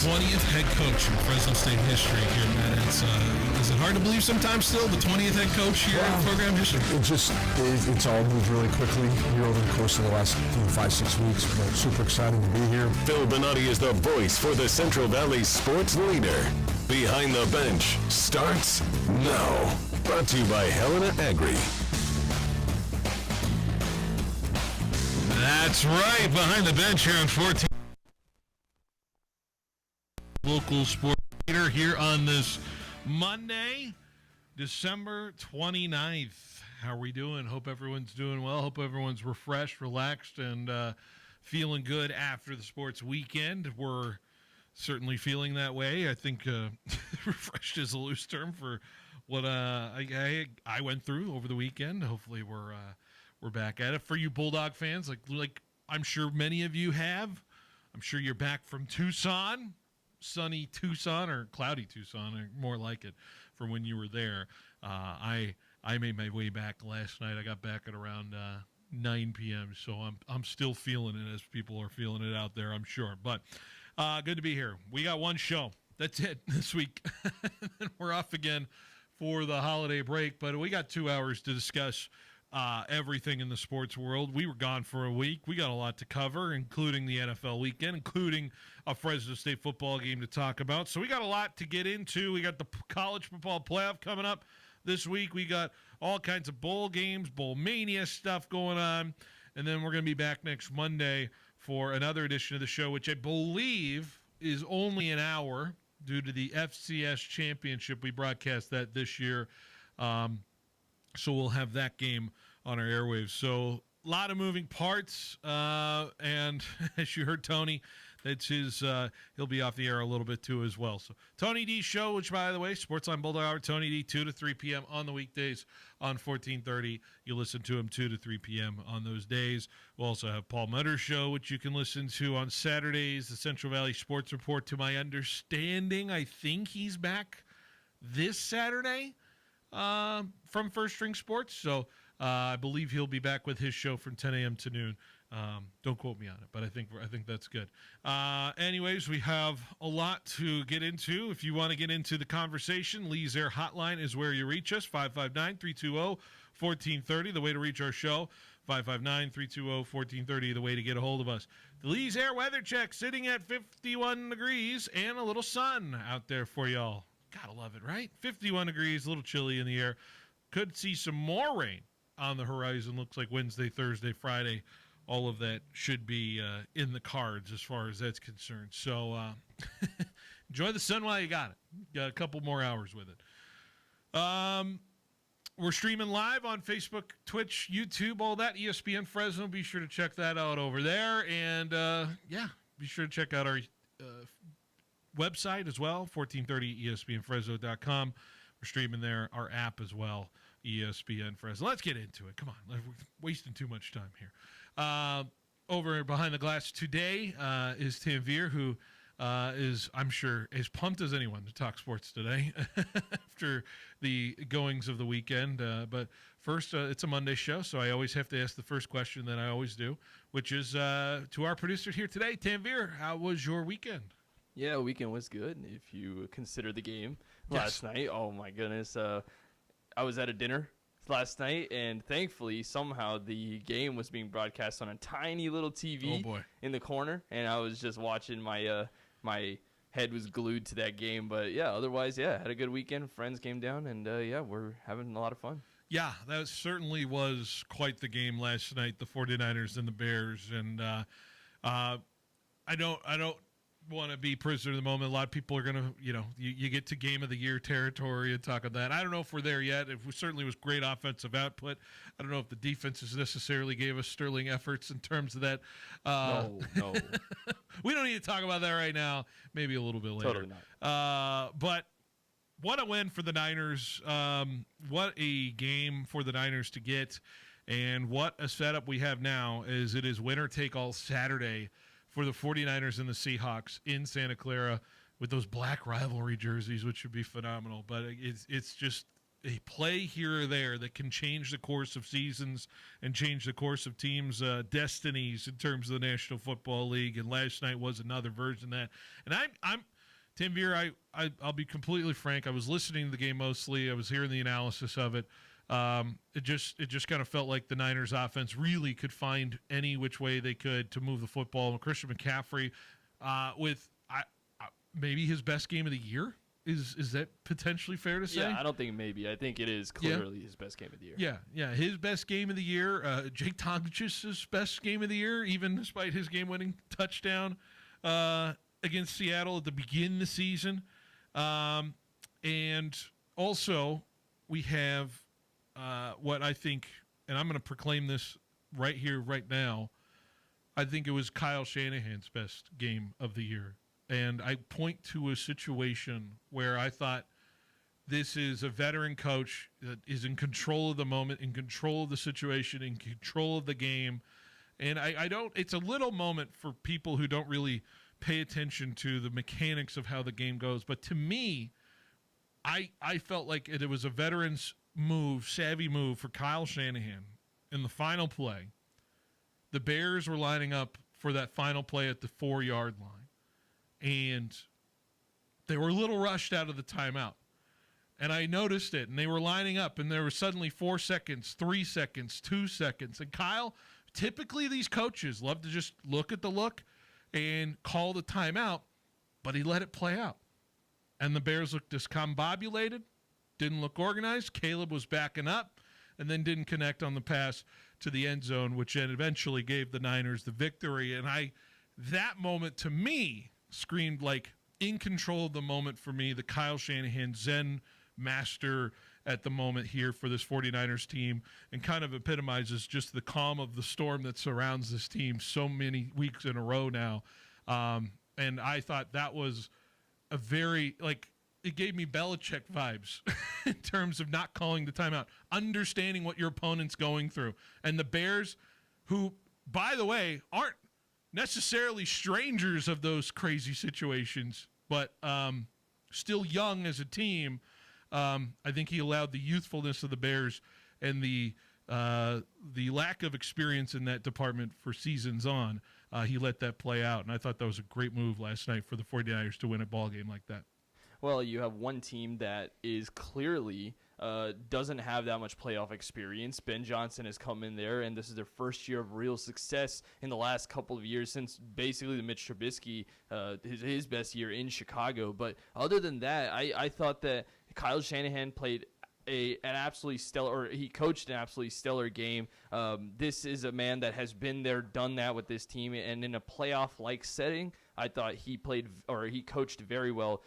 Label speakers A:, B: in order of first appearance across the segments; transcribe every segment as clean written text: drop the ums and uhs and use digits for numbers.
A: 20th head coach in Fresno State history here, man. Is it hard to believe sometimes still, the 20th head coach here in program history?
B: It's all moved really quickly here over the course of the last 5-6 weeks. But super exciting to be here.
C: Phil Benotti is the voice for the Central Valley sports leader. Behind the Bench starts now. Brought to you by Helena Agri.
A: That's right. Behind the Bench here on 14. Local sports leader here on this Monday, December 29th. How are we doing? Hope everyone's doing well. Hope everyone's refreshed, relaxed, and feeling good after the sports weekend. We're certainly feeling that way. I think refreshed is a loose term for what I went through over the weekend. Hopefully we're back at it. For you Bulldog fans, like I'm sure many of you have, I'm sure you're back from Tucson. Sunny Tucson or cloudy Tucson, or more like it, from when you were there. I made my way back last night. I got back at around 9 p.m. So I'm still feeling it as people are feeling it out there, I'm sure. But good to be here. We got one show. That's it this week. We're off again for the holiday break. But we got 2 hours to discuss everything in the sports world. We were gone for a week. We got a lot to cover, including the NFL weekend, including a Fresno State football game to talk about. So we got a lot to get into. We got the college football playoff coming up this week. We got all kinds of bowl games, bowl mania stuff going on. And then we're going to be back next Monday for another edition of the show, which I believe is only an hour due to the FCS championship. We broadcast that this year. So we'll have that game on our airwaves. So a lot of moving parts. And as you heard Tony, that's his, he'll be off the air a little bit too as well. So Tony D show, which by the way, Sportsline Bulldog Hour, Tony D, 2 to 3 p.m. on the weekdays on 1430. You listen to him 2 to 3 p.m. on those days. We'll also have Paul Mutter's show, which you can listen to on Saturdays, the Central Valley Sports Report. To my understanding, I think he's back this Saturday from First String Sports. So I believe he'll be back with his show from 10 a.m. to noon. Don't quote me on it, but I think that's good. Anyways, we have a lot to get into. If you want to get into the conversation, Lee's Air Hotline is where you reach us, 559-320-1430, the way to reach our show, 559-320-1430, the way to get a hold of us. The Lee's Air Weather Check sitting at 51 degrees and a little sun out there for y'all. Gotta love it, right? 51 degrees, a little chilly in the air. Could see some more rain on the horizon. Looks like Wednesday, Thursday, Friday. All of that should be in the cards as far as that's concerned. So enjoy the sun while you got it. Got a couple more hours with it. We're streaming live on Facebook, Twitch, YouTube, all that. ESPN Fresno. Be sure to check that out over there. And, be sure to check out our website as well, 1430ESPNFresno.com. We're streaming there. Our app as well, ESPN Fresno. Let's get into it. Come on. We're wasting too much time here. Over behind the glass today is Tim Veer, who is, I'm sure, as pumped as anyone to talk sports today after the goings of the weekend. But first, it's a Monday show, so I always have to ask the first question that I always do, which is to our producer here today, Tim Veer. How was your weekend?
D: Yeah, weekend was good if you consider the game last night. Oh, my goodness. I was at a dinner last night, and thankfully, somehow, the game was being broadcast on a tiny little TV in the corner, and I was just watching my head was glued to that game. But, yeah, otherwise, had a good weekend. Friends came down, and, we're having a lot of fun. Yeah,
A: that certainly was quite the game last night, the 49ers and the Bears. And I don't want to be prisoner of the moment. A lot of people are going to, you get to game of the year territory and talk about that. I don't know if we're there yet. It certainly was great offensive output. I don't know if the defenses necessarily gave us sterling efforts in terms of that.
D: No.
A: We don't need to talk about that right now. Maybe a little bit later.
D: Totally not.
A: But what a win for the Niners. What a game for the Niners to get. And what a setup we have now is it is winner take all Saturday for the 49ers and the Seahawks in Santa Clara with those black rivalry jerseys, which would be phenomenal. But it's just a play here or there that can change the course of seasons and change the course of teams' destinies in terms of the National Football League. And last night was another version of that. And I'm Tim Veer, I'll be completely frank. I was listening to the game mostly. I was hearing the analysis of it. It just kind of felt like the Niners offense really could find any which way they could to move the football. And Christian McCaffrey with maybe his best game of the year. Is that potentially fair to say?
D: Yeah, I don't think maybe. I think it is clearly his best game of the year.
A: Yeah, his best game of the year. Jake Togic's best game of the year, even despite his game-winning touchdown against Seattle at the beginning of the season. And also, we have what I think, and I'm going to proclaim this right here, right now, I think it was Kyle Shanahan's best game of the year. And I point to a situation where I thought this is a veteran coach that is in control of the moment, in control of the situation, in control of the game. And I don't – it's a little moment for people who don't really pay attention to the mechanics of how the game goes. But to me, I felt like it was a veteran's move, savvy move for Kyle Shanahan in the final play. The Bears were lining up for that final play at the 4-yard line. And they were a little rushed out of the timeout. And I noticed it, and they were lining up, and there were suddenly 4 seconds, 3 seconds, 2 seconds. And Kyle, typically these coaches love to just look at the look and call the timeout, but he let it play out. And the Bears looked discombobulated, didn't look organized. Caleb was backing up, and then didn't connect on the pass to the end zone, which then eventually gave the Niners the victory. And that moment to me screamed like in control of the moment for me, the Kyle Shanahan Zen master at the moment here for this 49ers team, and kind of epitomizes just the calm of the storm that surrounds this team so many weeks in a row now. And I thought that was a very, it gave me Belichick vibes in terms of not calling the timeout, understanding what your opponent's going through. And the Bears, who, by the way, aren't necessarily strangers of those crazy situations, but still young as a team. I think he allowed the youthfulness of the Bears and the lack of experience in that department for seasons on. He let that play out, and I thought that was a great move last night for the 49ers to win a ball game like that.
D: Well, you have one team that is clearly doesn't have that much playoff experience. Ben Johnson has come in there, and this is their first year of real success in the last couple of years since basically the Mitch Trubisky, his best year in Chicago. But other than that, I thought that Kyle Shanahan played an absolutely stellar, or he coached an absolutely stellar game. This is a man that has been there, done that with this team, and in a playoff-like setting, I thought he coached very well,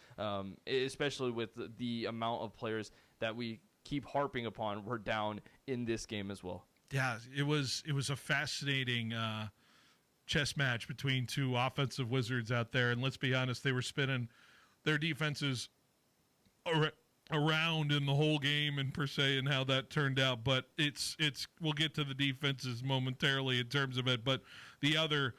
D: especially with the amount of players that we keep harping upon were down in this game as well.
A: Yeah, it was a fascinating chess match between two offensive wizards out there, and let's be honest, they were spinning their defenses around in the whole game and per se and how that turned out. But it's we'll get to the defenses momentarily in terms of it, but the other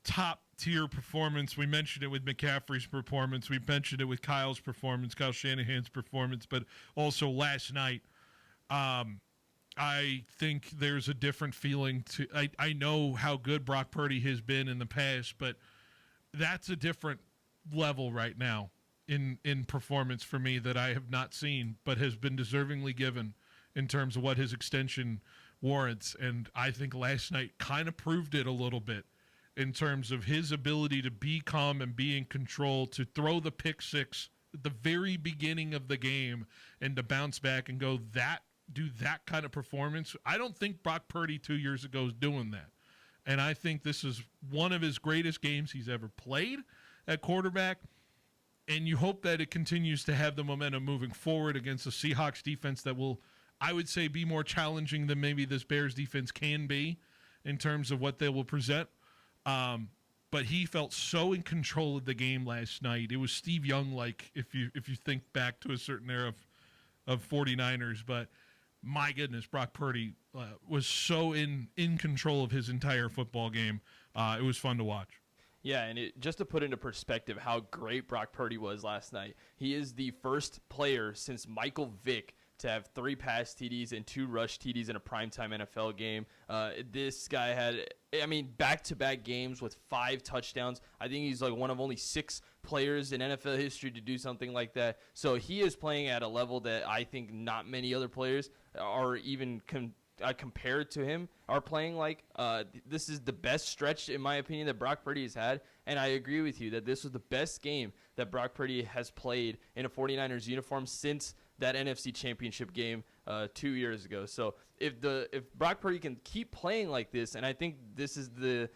A: top tier performance, we mentioned it with McCaffrey's performance, we mentioned it with Kyle's performance, Kyle Shanahan's performance, but also last night, I think there's a different feeling to I know how good Brock Purdy has been in the past, but that's a different level right now in performance for me that I have not seen, but has been deservingly given in terms of what his extension warrants. And I think last night kind of proved it a little bit in terms of his ability to be calm and be in control, to throw the pick six at the very beginning of the game and to bounce back and do that kind of performance. I don't think Brock Purdy 2 years ago was doing that. And I think this is one of his greatest games he's ever played at quarterback. And you hope that it continues to have the momentum moving forward against a Seahawks defense that will, I would say, be more challenging than maybe this Bears defense can be in terms of what they will present. But he felt so in control of the game last night. It was Steve Young-like, if you think back to a certain era of 49ers. But my goodness, Brock Purdy was so in control of his entire football game. It was fun to watch.
D: Yeah, and just to put into perspective how great Brock Purdy was last night, he is the first player since Michael Vick to have 3 pass TDs and 2 rush TDs in a primetime NFL game. This guy had, back-to-back games with 5 touchdowns. I think he's like one of only 6 players in NFL history to do something like that. So he is playing at a level that I think not many other players are even compared to him are playing like. This is the best stretch, in my opinion, that Brock Purdy has had. And I agree with you that this was the best game that Brock Purdy has played in a 49ers uniform since that NFC Championship game 2 years ago. So if Brock Purdy can keep playing like this, and I think this is the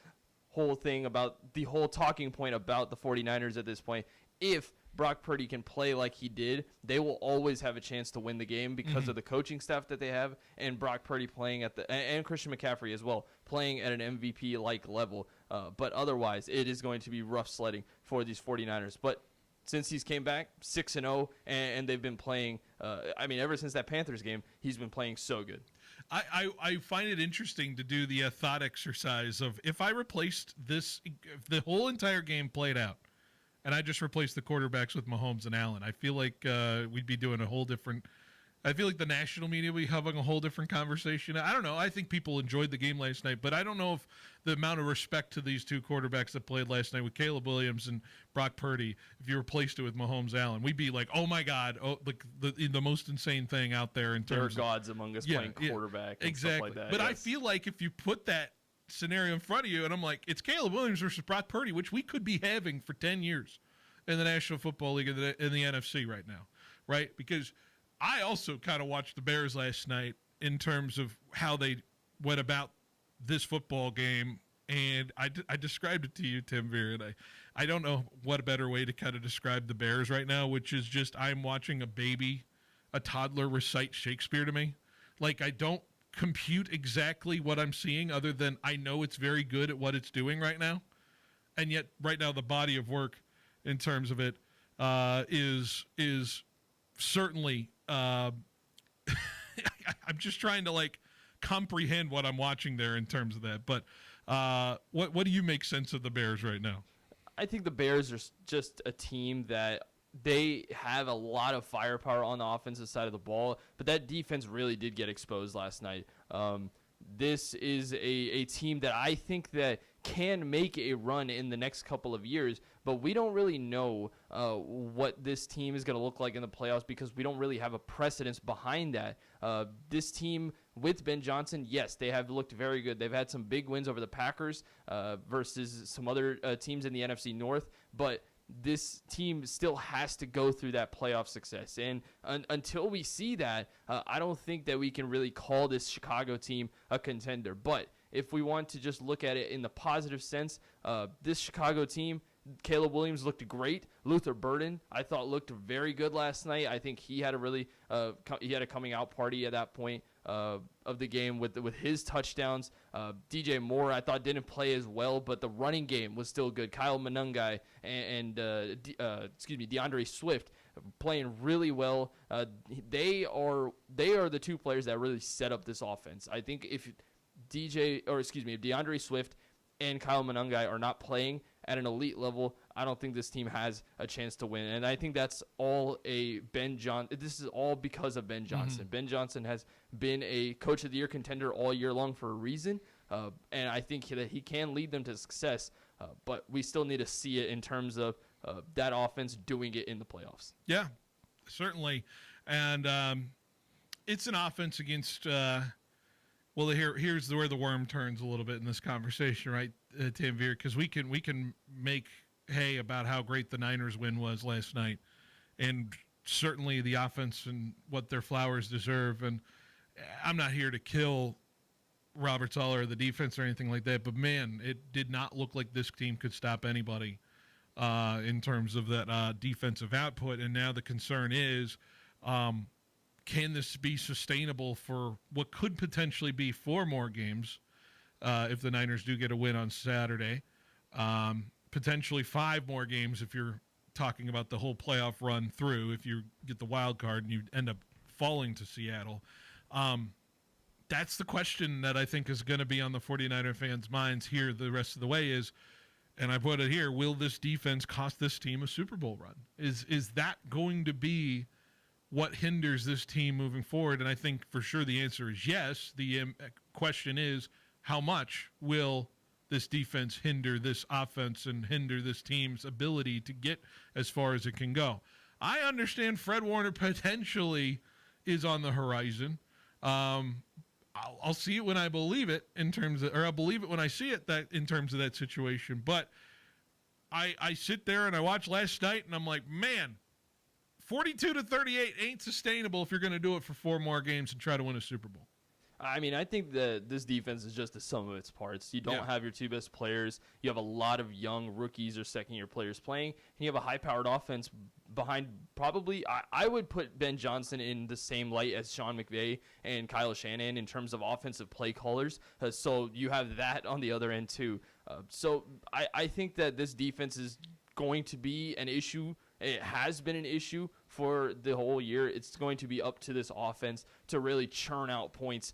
D: whole thing about the whole talking point about the 49ers at this point, if Brock Purdy can play like he did, they will always have a chance to win the game because of the coaching staff that they have, and Brock Purdy playing and Christian McCaffrey as well, playing at an MVP-like level. But otherwise, it is going to be rough sledding for these 49ers. But since he's came back 6-0, and they've been playing, ever since that Panthers game, he's been playing so good.
A: I find it interesting to do the thought exercise of if I replaced this, if the whole entire game played out, and I just replaced the quarterbacks with Mahomes and Allen, I feel like we'd be doing a whole different – I feel like the national media would be having a whole different conversation. I don't know. I think people enjoyed the game last night, but I don't know if the amount of respect to these 2 quarterbacks that played last night with Caleb Williams and Brock Purdy, if you replaced it with Mahomes Allen, we'd be like, oh, my God, like the most insane thing out there in terms
D: of – There are gods among us playing quarterback and stuff like that.
A: But yes. I feel like if you put that scenario in front of you, and I'm like, it's Caleb Williams versus Brock Purdy, which we could be having for 10 years in the National Football League in the NFC right now, right? Because I also kind of watched the Bears last night in terms of how they went about this football game, and I described it to you, Tim Veer, and I don't know what a better way to kind of describe the Bears right now, which is just I'm watching a toddler recite Shakespeare to me. Like, I don't compute exactly what I'm seeing other than I know it's very good at what it's doing right now, and yet right now the body of work in terms of it is certainly I'm just trying to like comprehend what I'm watching there in terms of that. But what do you make sense of the Bears right now?
D: I think the Bears are just a team that they have a lot of firepower on the offensive side of the ball, but that defense really did get exposed last night. This is a team that I think that can make a run in the next couple of years, but we don't really know what this team is going to look like in the playoffs because we don't really have a precedence behind that. This team with Ben Johnson, yes, they have looked very good. They've had some big wins over the Packers versus some other teams in the NFC North, but this team still has to go through that playoff success. And until we see that, I don't think that we can really call this Chicago team a contender. But if we want to just look at it in the positive sense, this Chicago team, Caleb Williams looked great. Luther Burden, I thought, looked very good last night. I think he had a really he had a coming out party at that point of the game with his touchdowns. DJ Moore, I thought, didn't play as well, but the running game was still good. Kyle Monangai and DeAndre Swift playing really well. They are the 2 players that really set up this offense. I think if DeAndre Swift and Kyle Monangai are not playing at an elite level, I don't think this team has a chance to win. And I think that's all this is all because of Ben Johnson. Mm-hmm. Ben Johnson has been a Coach of the Year contender all year long for a reason. And I think that he can lead them to success. But we still need to see it in terms of that offense doing it in the playoffs.
A: Yeah, certainly. And it's an offense against here's where the worm turns a little bit in this conversation, right, Tim Veer? Because we can make hay about how great the Niners win was last night, and certainly the offense and what their flowers deserve. And I'm not here to kill Robert Saleh or the defense or anything like that, but man, it did not look like this team could stop anybody in terms of that defensive output. And now the concern is, can this be sustainable for what could potentially be 4 more games if the Niners do get a win on Saturday? Potentially 5 more games if you're talking about the whole playoff run through, if you get the wild card and you end up falling to Seattle. That's the question that I think is going to be on the 49er fans' minds here the rest of the way is, and I put it here, will this defense cost this team a Super Bowl run? Is that going to be what hinders this team moving forward? And I think for sure the answer is yes. The question is, how much will this defense hinder this offense and hinder this team's ability to get as far as it can go? I understand Fred Warner potentially is on the horizon. I'll see it when I believe it or I'll believe it when I see it that in terms of that situation. But I sit there and I watch last night and I'm like, man, 42-38 ain't sustainable if you're going to do it for 4 more games and try to win a Super Bowl.
D: I mean, I think that this defense is just the sum of its parts. You don't have your 2 best players. You have a lot of young rookies or second-year players playing, and you have a high-powered offense behind probably – I would put Ben Johnson in the same light as Sean McVay and Kyle Shanahan in terms of offensive play callers. So you have that on the other end too. So I think that this defense is going to be an issue. It has been an issue for the whole year. It's going to be up to this offense to really churn out points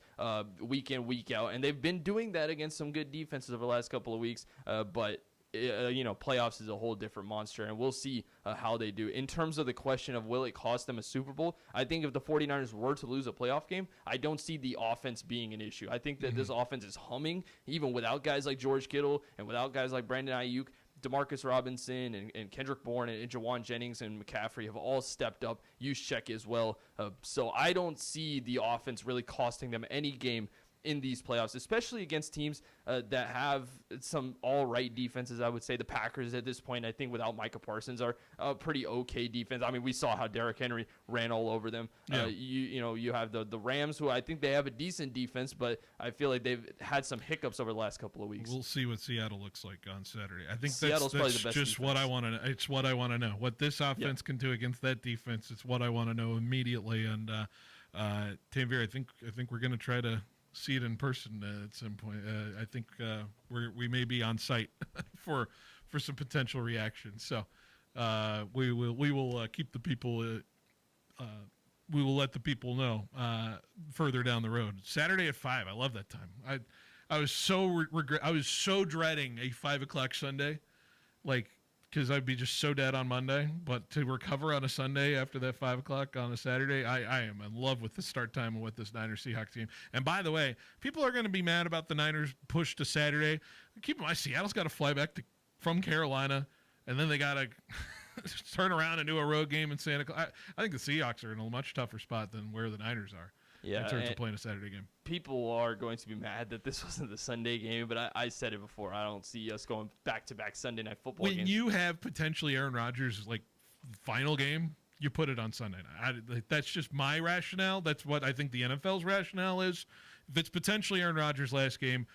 D: week in, week out. And they've been doing that against some good defenses over the last couple of weeks. But playoffs is a whole different monster, and we'll see how they do. In terms of the question of will it cost them a Super Bowl, I think if the 49ers were to lose a playoff game, I don't see the offense being an issue. I think that this offense is humming, even without guys like George Kittle and without guys like Brandon Ayuk. Demarcus Robinson and Kendrick Bourne and Jawan Jennings and McCaffrey have all stepped up. Juszczyk as well. So I don't see the offense really costing them any game in these playoffs, especially against teams that have some all-right defenses. I would say the Packers at this point, I think without Micah Parsons, are a pretty okay defense. I mean, we saw how Derrick Henry ran all over them.
A: Yeah.
D: You have the Rams, who I think they have a decent defense, but I feel like they've had some hiccups over the last couple of weeks.
A: We'll see what Seattle looks like on Saturday. I think
D: Seattle's
A: that's
D: probably the best
A: just
D: defense.
A: what I want to know. It's what I want to know. What this offense can do against that defense, it's what I want to know immediately. And Tanvir, I think we're going to try to see it in person at some point. I think we may be on site for some potential reactions. So we will keep the people. We will let the people know further down the road. Saturday at 5. I love that time. I was so I was so dreading a 5:00 Sunday, because I'd be just so dead on Monday. But to recover on a Sunday after that 5:00 on a Saturday, I am in love with the start time and with this Niners Seahawks team. And by the way, people are going to be mad about the Niners push to Saturday. Keep in mind, Seattle's got to fly back from Carolina, and then they got to turn around and do a road game in Santa Clara. I think the Seahawks are in a much tougher spot than where the Niners are in terms of playing a Saturday game.
D: People are going to be mad that this wasn't the Sunday game, but I said it before. I don't see us going back-to-back Sunday night football games.
A: When you have potentially Aaron Rodgers' final game, you put it on Sunday night. That's just my rationale. That's what I think the NFL's rationale is. If it's potentially Aaron Rodgers' last game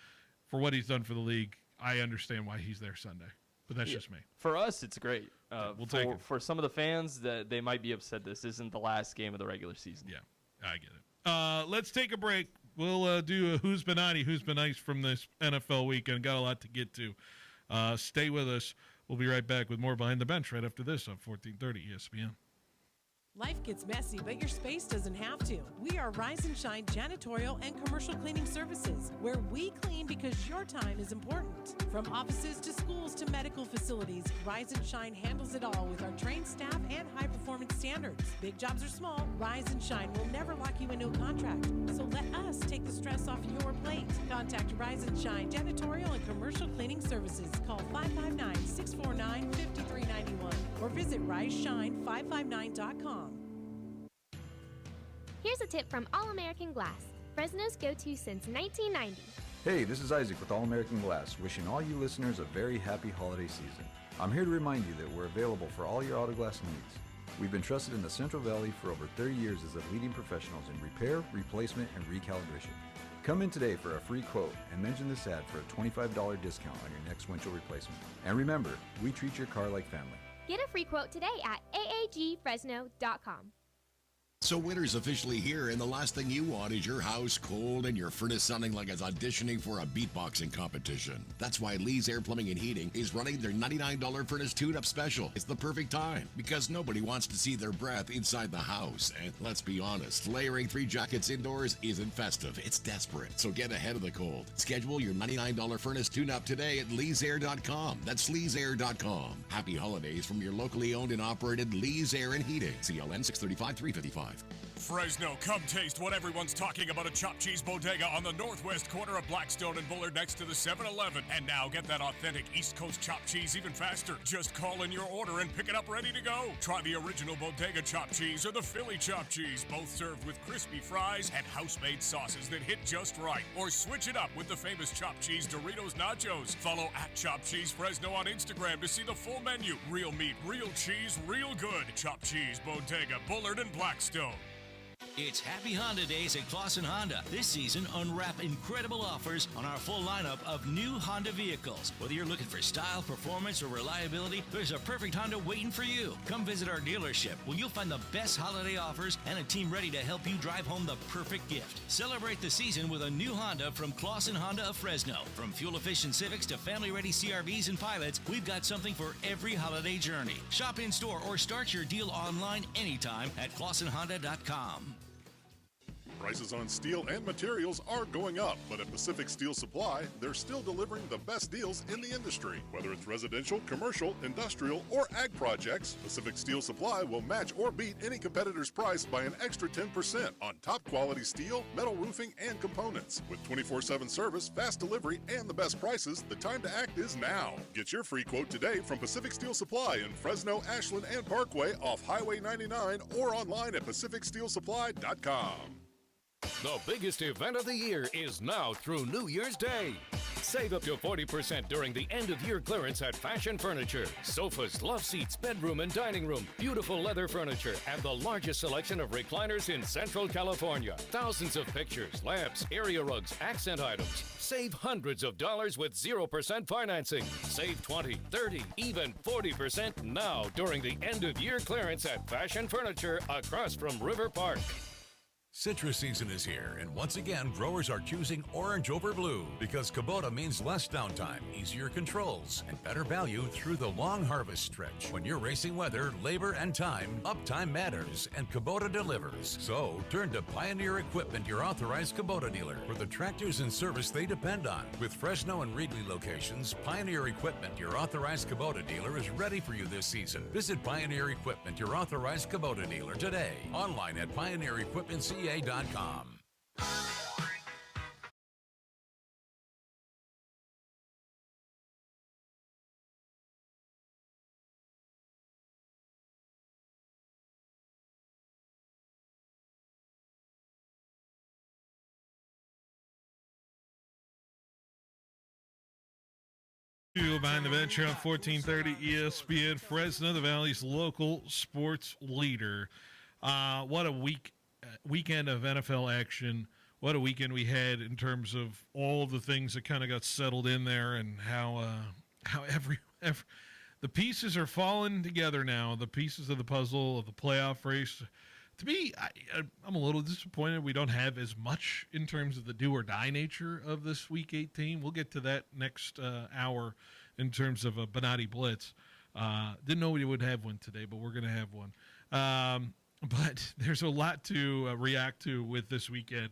A: for what he's done for the league, I understand why he's there Sunday. But that's just me.
D: For us, it's great.
A: We'll take it.
D: For some of the fans, that they might be upset this isn't the last game of the regular season.
A: Yeah, I get it. Let's take a break. We'll do a Who's Benotti, Who's Been Nice from this NFL weekend. Got a lot to get to. Stay with us. We'll be right back with more Behind the Bench right after this on 1430 ESPN.
E: Life gets messy, but your space doesn't have to. We are Rise and Shine Janitorial and Commercial Cleaning Services, where we clean because your time is important. From offices to schools to medical facilities, Rise and Shine handles it all with our trained staff and high-performance standards. Big jobs or small, Rise and Shine will never lock you into a contract. So let us take the stress off your plate. Contact Rise and Shine Janitorial and Commercial Cleaning Services. Call 559-649-5391 or visit riseshine559.com.
F: Here's a tip from All American Glass, Fresno's go-to since 1990.
G: Hey, this is Isaac with All American Glass, wishing all you listeners a very happy holiday season. I'm here to remind you that we're available for all your auto glass needs. We've been trusted in the Central Valley for over 30 years as the leading professionals in repair, replacement, and recalibration. Come in today for a free quote and mention this ad for a $25 discount on your next windshield replacement. And remember, we treat your car like family.
F: Get a free quote today at aagfresno.com.
H: So winter's officially here, and the last thing you want is your house cold and your furnace sounding like it's auditioning for a beatboxing competition. That's why Lee's Air Plumbing and Heating is running their $99 furnace tune-up special. It's the perfect time, because nobody wants to see their breath inside the house. And let's be honest, layering 3 jackets indoors isn't festive, it's desperate. So get ahead of the cold. Schedule your $99 furnace tune-up today at leesair.com. That's leesair.com. Happy holidays from your locally owned and operated Lee's Air and Heating. CLN 635-355.
I: Fresno, come taste what everyone's talking about at Chopped Cheese Bodega on the northwest corner of Blackstone and Bullard next to the 7-Eleven. And now get that authentic East Coast chopped cheese even faster. Just call in your order and pick it up ready to go. Try the original Bodega chopped cheese or the Philly chopped cheese, both served with crispy fries and house-made sauces that hit just right. Or switch it up with the famous chopped cheese Doritos Nachos. Follow at Chopped Cheese Fresno on Instagram to see the full menu. Real meat, real cheese, real good. Chopped Cheese Bodega, Bullard and Blackstone.
J: It's Happy Honda Days at Clausen Honda. This season, unwrap incredible offers on our full lineup of new Honda vehicles. Whether you're looking for style, performance, or reliability, there's a perfect Honda waiting for you. Come visit our dealership where you'll find the best holiday offers and a team ready to help you drive home the perfect gift. Celebrate the season with a new Honda from Clausen Honda of Fresno. From fuel-efficient Civics to family-ready CRVs and Pilots, we've got something for every holiday journey. Shop in-store or start your deal online anytime at ClausenHonda.com.
K: Prices on steel and materials are going up, but at Pacific Steel Supply, they're still delivering the best deals in the industry. Whether it's residential, commercial, industrial, or ag projects, Pacific Steel Supply will match or beat any competitor's price by an extra 10% on top quality steel, metal roofing, and components. With 24/7 service, fast delivery, and the best prices, the time to act is now. Get your free quote today from Pacific Steel Supply in Fresno, Ashland, and Parkway off Highway 99 or online at PacificSteelSupply.com.
C: The biggest event of the year is now through New Year's Day. Save up to 40% during the end-of-year clearance at Fashion Furniture. Sofas, love seats, bedroom and dining room, beautiful leather furniture, and the largest selection of recliners in Central California. Thousands of pictures, lamps, area rugs, accent items. Save hundreds of dollars with 0% financing. Save 20, 30, even 40% now during the end-of-year clearance at Fashion Furniture across from River Park.
L: Citrus season is here, and once again, growers are choosing orange over blue because Kubota means less downtime, easier controls, and better value through the long harvest stretch. When you're racing weather, labor, and time, uptime matters, and Kubota delivers. So, turn to Pioneer Equipment, your authorized Kubota dealer, for the tractors and service they depend on. With Fresno and Reedley locations, Pioneer Equipment, your authorized Kubota dealer, is ready for you this season. Visit Pioneer Equipment, your authorized Kubota dealer, today. Online at pioneerequipmentca.com.
A: Behind the bench here on 1430 ESPN Fresno, the Valley's local sports leader. What a weekend of NFL action. What a weekend we had in terms of all of the things that kind of got settled in there, and how every the pieces are falling together now. The pieces of the puzzle of the playoff race. To me, I'm a little disappointed we don't have as much in terms of the do or die nature of this Week 18. We'll get to that next hour in terms of a Benotti Blitz. Didn't know we would have one today, but we're going to have one. But there's a lot to react to with this weekend.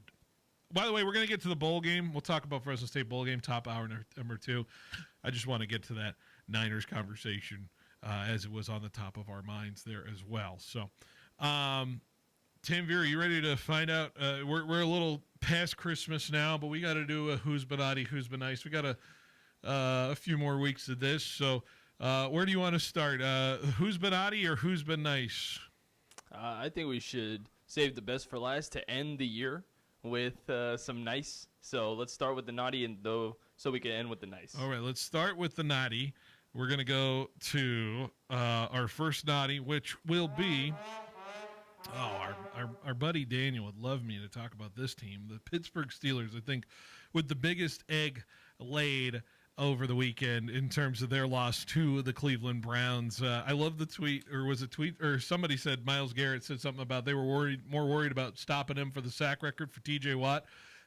A: By the way, we're going to get to the bowl game. We'll talk about Fresno State bowl game, top hour number 2. I just want to get to that Niners conversation as it was on the top of our minds there as well. So, Tim Veer, are you ready to find out? We're a little past Christmas now, but we got to do a Who's Benotti, Who's Been Nice. We got a few more weeks of this. So where do you want to start? Who's Benotti or Who's Been Nice?
D: I think we should save the best for last to end the year with some nice. So let's start with the naughty so we can end with the nice.
A: All right, let's start with the naughty. We're going to go to our first naughty, which will be... our buddy Daniel would love me to talk about this team. The Pittsburgh Steelers, I think, with the biggest egg laid over the weekend in terms of their loss to the Cleveland Browns. I love the tweet, or was it tweet, or somebody said, Myles Garrett said something about they were more worried about stopping him for the sack record for TJ Watt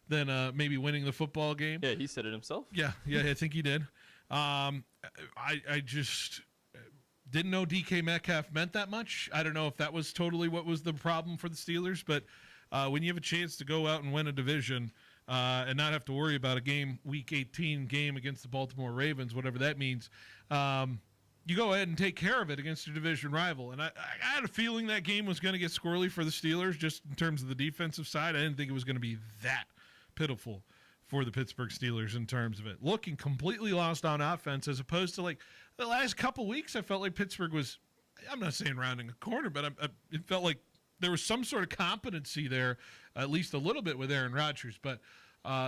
A: than maybe winning the football game.
D: Yeah, he said it himself.
A: Yeah, I think he did. I just didn't know DK Metcalf meant that much. I don't know if that was totally what was the problem for the Steelers, but when you have a chance to go out and win a division and not have to worry about a Week 18 game against the Baltimore Ravens, whatever that means, you go ahead and take care of it against a division rival. And I had a feeling that game was going to get squirrely for the Steelers just in terms of the defensive side. I didn't think it was going to be that pitiful for the Pittsburgh Steelers in terms of it. Looking completely lost on offense as opposed to like the last couple weeks, I felt like Pittsburgh was, I'm not saying rounding a corner, but it felt like there was some sort of competency there, at least a little bit with Aaron Rodgers. But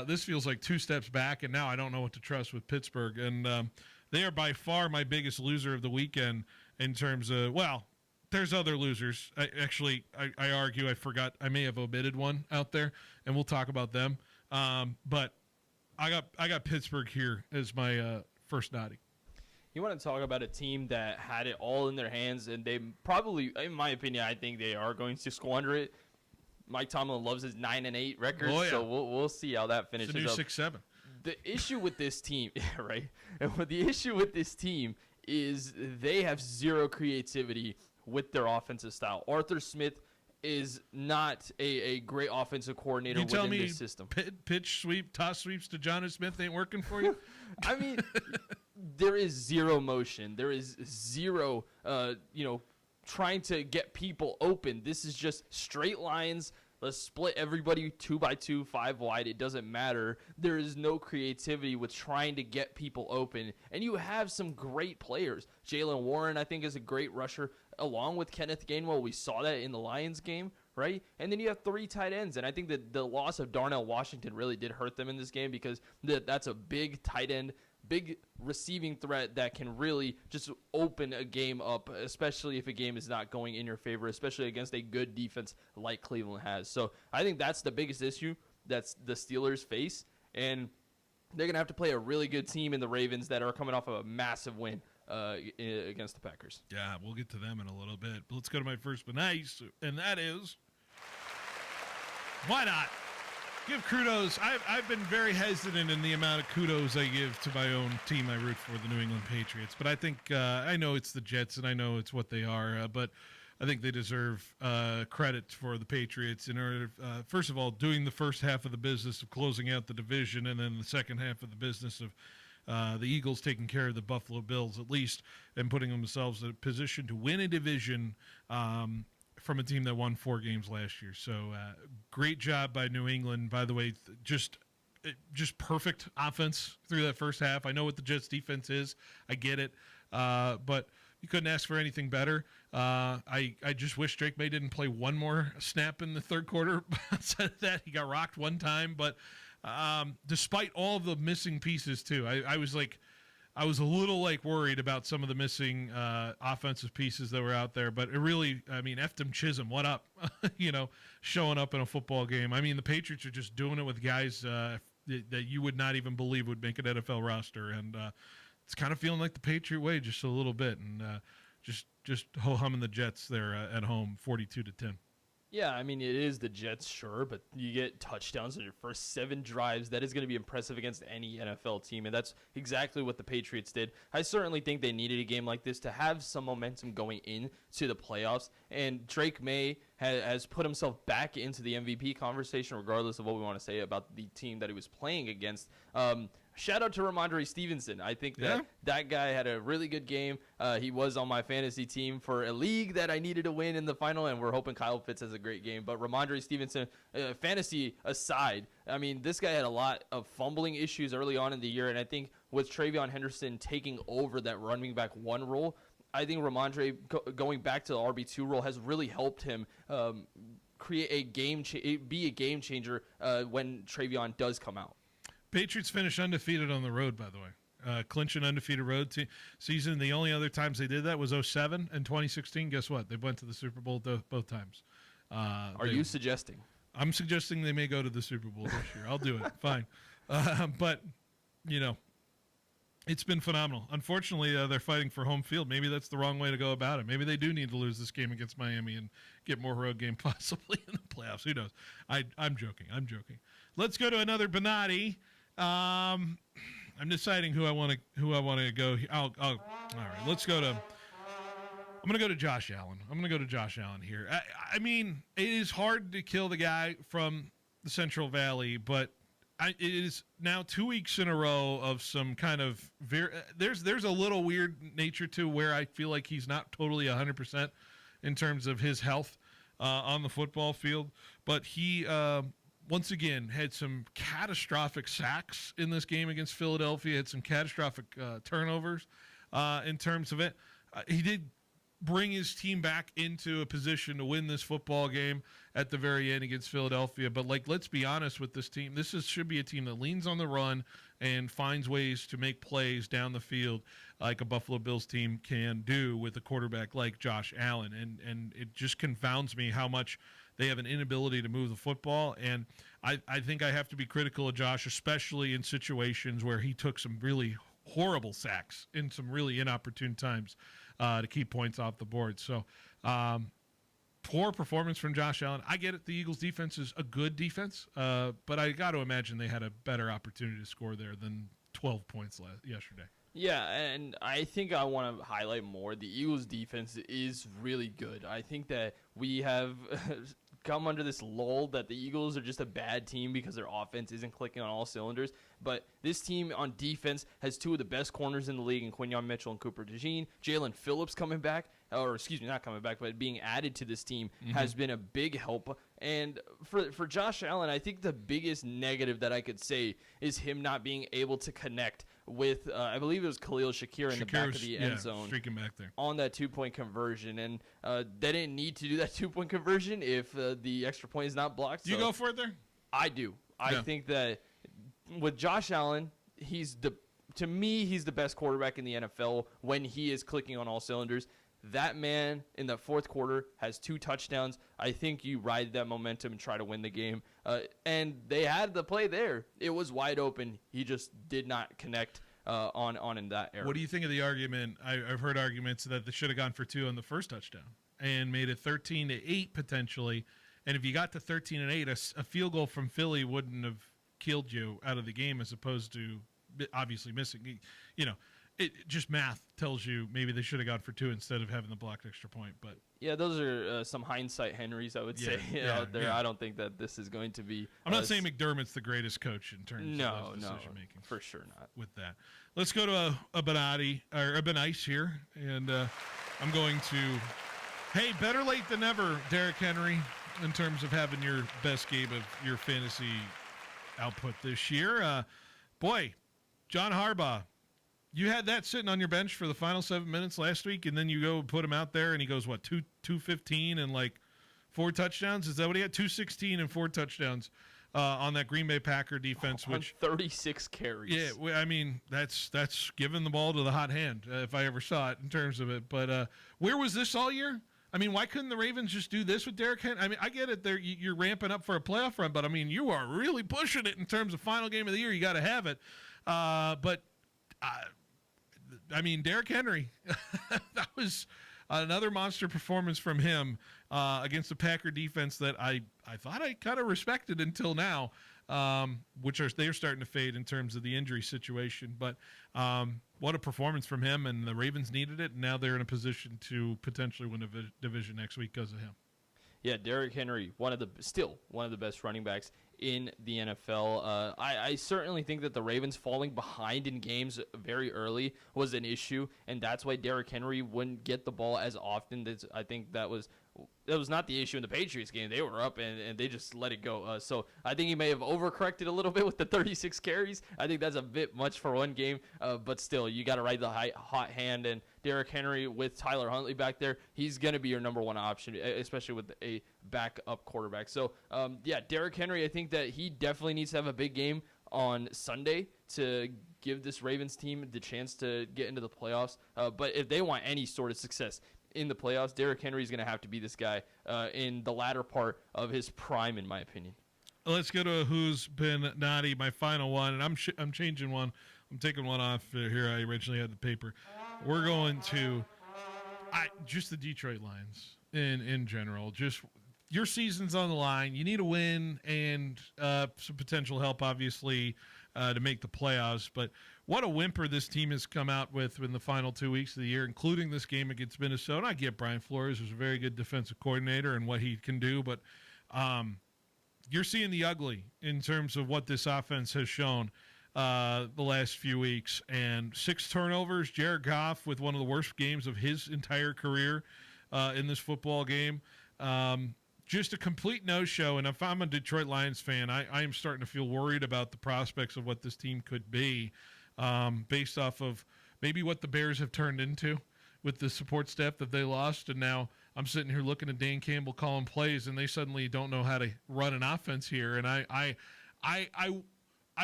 A: this feels like 2 steps back, and now I don't know what to trust with Pittsburgh. And they are by far my biggest loser of the weekend in terms of, well, there's other losers. I argue I forgot. I may have omitted one out there, and we'll talk about them. But I got Pittsburgh here as my first naughty.
D: You want to talk about a team that had it all in their hands, and they probably, in my opinion, I think they are going to squander it. Mike Tomlin loves his 9-8 record, so we'll see how that finishes
A: it's a new
D: up.
A: 6-7.
D: The issue with this team, right? And the issue with this team is they have zero creativity with their offensive style. Arthur Smith is not a great offensive coordinator within this system.
A: Pitch sweep, toss sweeps to Jonnu Smith ain't working for you?
D: I mean, there is zero motion. There is zero, trying to get people open. This is just straight lines. Let's split everybody 2 by 2, 5 wide. It doesn't matter. There is no creativity with trying to get people open. And you have some great players. Jaylen Warren, I think, is a great rusher, along with Kenneth Gainwell. We saw that in the Lions game, right? And then you have 3 tight ends. And I think that the loss of Darnell Washington really did hurt them in this game because that's a big tight end, big receiving threat that can really just open a game up, especially if a game is not going in your favor, especially against a good defense like Cleveland has. So I think that's the biggest issue that the Steelers face, and they're going to have to play a really good team in the Ravens that are coming off of a massive win against the Packers.
A: Yeah, we'll get to them in a little bit. But let's go to my first but nice, and that is, why not? Give kudos. I've been very hesitant in the amount of kudos I give to my own team I root for, the New England Patriots. But I think I know it's the Jets, and I know it's what they are. But I think they deserve credit for the Patriots in order, first of all, doing the first half of the business of closing out the division, and then the second half of the business of the Eagles taking care of the Buffalo Bills at least, and putting themselves in a position to win a division from a team that won 4 games last year. So great job by New England. By the way, just perfect offense through that first half. I know what the Jets defense is. I get it. But you couldn't ask for anything better. I just wish Drake May didn't play one more snap in the third quarter. Outside of that, he got rocked one time. But despite all of the missing pieces too, I was a little worried about some of the missing offensive pieces that were out there, but it really, Eftim Chisholm, what up? Showing up in a football game. I mean, the Patriots are just doing it with guys that you would not even believe would make an NFL roster, and it's kind of feeling like the Patriot way just a little bit, and just ho-humming the Jets there at home, 42-10.
D: Yeah, I mean, it is the Jets, sure, but you get touchdowns in your first 7 drives. That is going to be impressive against any NFL team, and that's exactly what the Patriots did. I certainly think they needed a game like this to have some momentum going into the playoffs, and Drake May has put himself back into the MVP conversation, regardless of what we want to say about the team that he was playing against. Shout out to Ramondre Stevenson. I think that guy had a really good game. He was on my fantasy team for a league that I needed to win in the final, and we're hoping Kyle Pitts has a great game. But Ramondre Stevenson, fantasy aside, I mean, this guy had a lot of fumbling issues early on in the year, and I think with Travion Henderson taking over that running back 1 role, I think Ramondre going back to the RB2 role has really helped him create be a game changer when Travion does come out.
A: Patriots finish undefeated on the road, by the way. Clinch an undefeated road season. The only other times they did that was 2007 and 2016. Guess what? They went to the Super Bowl both times.
D: Are you suggesting?
A: I'm suggesting they may go to the Super Bowl this year. I'll do it. Fine. But, it's been phenomenal. Unfortunately, they're fighting for home field. Maybe that's the wrong way to go about it. Maybe they do need to lose this game against Miami and get more road game possibly in the playoffs. Who knows? I'm joking. Let's go to another Benotti. I'm deciding who I want to go. All right. Let's go to. I'm going to go to Josh Allen. Here. I mean, it is hard to kill the guy from the Central Valley, but it is now 2 weeks in a row of some kind of there's a little weird nature to where I feel like he's not totally 100% in terms of his health on the football field, but he once again had some catastrophic sacks in this game against Philadelphia, had some catastrophic turnovers in terms of it. He did bring his team back into a position to win this football game at the very end against Philadelphia. But, let's be honest with this team. Should be a team that leans on the run and finds ways to make plays down the field like a Buffalo Bills team can do with a quarterback like Josh Allen. And it just confounds me how much they have an inability to move the football. And I think I have to be critical of Josh, especially in situations where he took some really horrible sacks in some really inopportune times to keep points off the board. So poor performance from Josh Allen. I get it. The Eagles defense is a good defense, but I got to imagine they had a better opportunity to score there than 12 points yesterday.
D: Yeah, and I think I want to highlight more. The Eagles defense is really good. I think that we have come under this lull that the Eagles are just a bad team because their offense isn't clicking on all cylinders. But this team on defense has two of the best corners in the league in Quinyon Mitchell and Cooper DeJean. Jalen Phillips coming back, or excuse me, not coming back, but being added to this team has been a big help. And for Josh Allen, I think the biggest negative that I could say is him not being able to connect with, I believe it was Khalil Shakir in the back of the end zone.
A: Streaking back there.
D: On that 2-point conversion. And they didn't need to do that 2-point conversion if the extra point is not blocked.
A: Do you go for it there?
D: I do. I think that with Josh Allen, to me, he's the best quarterback in the NFL when he is clicking on all cylinders. That man in the fourth quarter has 2 touchdowns. I think you ride that momentum and try to win the game. And they had the play there. It was wide open. He just did not connect on in that area.
A: What do you think of the argument? I've heard arguments that they should have gone for 2 on the first touchdown and made it 13-8 potentially. And if you got to 13-8, a field goal from Philly wouldn't have killed you out of the game, as opposed to obviously missing. It just math tells you maybe they should have gone for 2 instead of having the blocked extra point. But
D: yeah, those are some hindsight Henrys, I would say, out there. Yeah. I don't think that this is going to be.
A: I'm not saying McDermott's the greatest coach in terms of decision making.
D: For sure not.
A: With that, let's go to a Benotti or a Benice here, and I'm going to. Hey, better late than never, Derrick Henry, in terms of having your best game of your fantasy output this year. Boy, John Harbaugh, you had that sitting on your bench for the final 7 minutes last week, and then you go put him out there, and he goes, 215 and 4 touchdowns? Is that what he had? 216 and 4 touchdowns on that Green Bay Packer defense.
D: On 36 carries.
A: Yeah, I mean, that's giving the ball to the hot hand, if I ever saw it in terms of it. But where was this all year? I mean, why couldn't the Ravens just do this with Derrick Henry? I mean, I get it. You're ramping up for a playoff run, but, I mean, you are really pushing it in terms of final game of the year. You got to have it. But I mean, Derrick Henry, that was another monster performance from him against the Packer defense that I thought I kind of respected until now, they're starting to fade in terms of the injury situation. But what a performance from him, and the Ravens needed it, and now they're in a position to potentially win a division next week because of him.
D: Yeah, Derrick Henry, still one of the best running backs in the NFL. I certainly think that the Ravens falling behind in games very early was an issue, and that's why Derrick Henry wouldn't get the ball as often. I think that was not the issue in the Patriots game. They were up, and they just let it go. So I think he may have overcorrected a little bit with the 36 carries. I think that's a bit much for one game, but still, you got to ride the hot hand, and Derrick Henry with Tyler Huntley back there, he's going to be your number one option, especially with a backup quarterback. So, Derrick Henry, I think that he definitely needs to have a big game on Sunday to give this Ravens team the chance to get into the playoffs. But if they want any sort of success in the playoffs, Derrick Henry is going to have to be this guy in the latter part of his prime, in my opinion.
A: Let's go to who's been naughty, my final one, and I'm changing one. I'm taking one off here. I originally had the paper. We're going to just the Detroit Lions in general. Just your season's on the line. You need a win and some potential help, obviously, to make the playoffs. But what a whimper this team has come out with in the final 2 weeks of the year, including this game against Minnesota. I get Brian Flores is a very good defensive coordinator and what he can do, but you're seeing the ugly in terms of what this offense has shown the last few weeks. And 6 turnovers, Jared Goff with one of the worst games of his entire career in this football game. Just a complete no-show. And if I'm a Detroit Lions fan, I am starting to feel worried about the prospects of what this team could be based off of maybe what the Bears have turned into with the support staff that they lost. And now I'm sitting here looking at Dan Campbell calling plays, and they suddenly don't know how to run an offense here. And I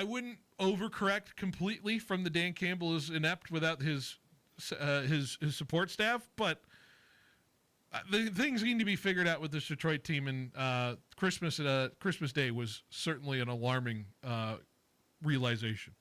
A: wouldn't overcorrect completely from the Dan Campbell is inept without his support staff, but the things need to be figured out with this Detroit team. And Christmas Day was certainly an alarming realization.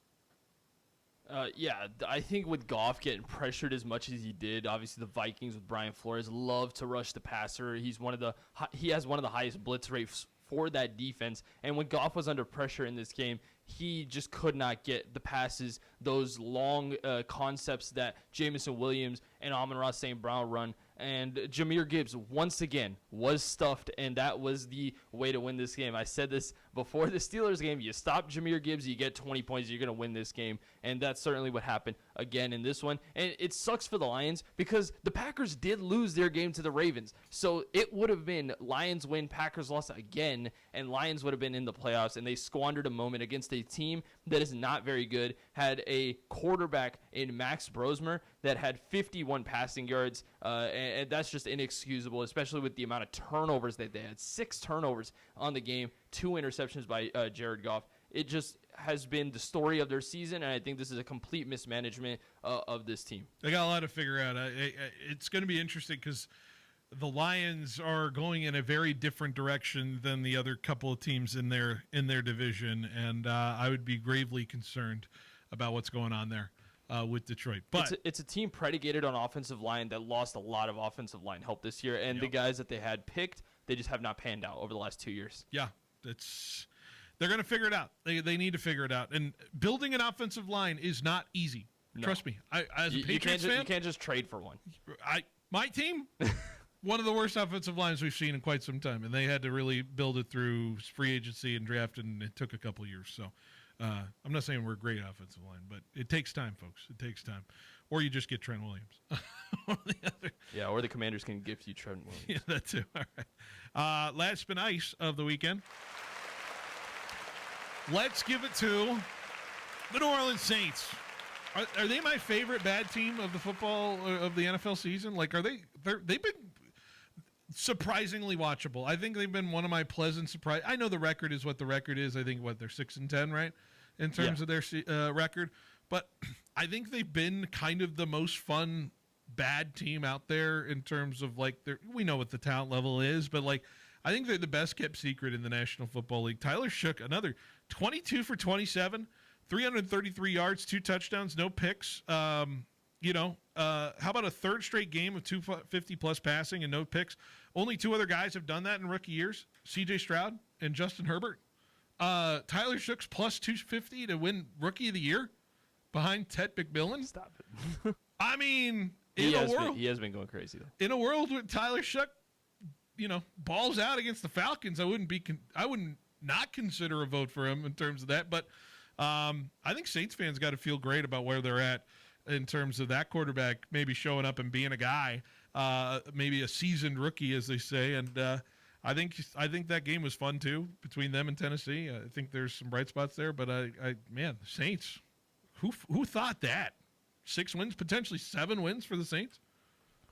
D: Yeah, I think with Goff getting pressured as much as he did, obviously the Vikings with Brian Flores love to rush the passer. He has one of the highest blitz rates for that defense. And when Goff was under pressure in this game, he just could not get the passes, those long concepts that Jamison Williams and Amon-Ra St. Brown run. And Jahmyr Gibbs, once again, was stuffed, and that was the way to win this game. I said this before the Steelers game. You stop Jahmyr Gibbs, you get 20 points, you're going to win this game. And that's certainly what happened again in this one. And it sucks for the Lions because the Packers did lose their game to the Ravens. So it would have been Lions win, Packers loss again, and Lions would have been in the playoffs. And they squandered a moment against a team that is not very good, had a quarterback in Max Brosmer that had 51 passing yards, and that's just inexcusable, especially with the amount of turnovers that they had. 6 turnovers on the game, 2 interceptions by Jared Goff. It just has been the story of their season, and I think this is a complete mismanagement of this team.
A: They got a lot to figure out. It's going to be interesting because the Lions are going in a very different direction than the other couple of teams in their division, and I would be gravely concerned about what's going on there with Detroit. But
D: it's a team predicated on offensive line that lost a lot of offensive line help this year, and the guys that they had picked, they just have not panned out over the last 2 years.
A: Yeah, they're going to figure it out. They need to figure it out. And building an offensive line is not easy. No. Trust me. As a Patriots fan,
D: you can't just trade for one.
A: My team, one of the worst offensive lines we've seen in quite some time, and they had to really build it through free agency and draft, and it took a couple years. So I'm not saying we're a great offensive line, but it takes time, folks. It takes time. Or you just get Trent Williams. Or the other.
D: Yeah, or the Commanders can gift you Trent Williams.
A: Yeah, that too. All right. Last spin ice of the weekend. Let's give it to the New Orleans Saints. Are they my favorite bad team of the football of the NFL season? Like, they've been surprisingly watchable. I think they've been one of my pleasant surprise. I know the record is what the record is. I think they're 6-10, right, in terms of their record. But I think they've been kind of the most fun bad team out there in terms of we know what the talent level is, but I think they're the best kept secret in the National Football League. Tyler Shook, another 22 for 27, 333 yards, 2 touchdowns, no picks. How about a third straight game of 250-plus passing and no picks? Only 2 other guys have done that in rookie years, C.J. Stroud and Justin Herbert. Tyler Shook's plus 250 to win Rookie of the Year behind Ted McMillan.
D: Stop it.
A: I mean,
D: he has been going crazy, though.
A: In a world where Tyler Shook, balls out against the Falcons, I wouldn't not consider a vote for him in terms of that. But I think Saints fans got to feel great about where they're at in terms of that quarterback maybe showing up and being a guy, maybe a seasoned rookie, as they say. And I think that game was fun too between them and Tennessee. I think there's some bright spots there. But the Saints, who thought that? 6 wins, potentially 7 wins for the Saints.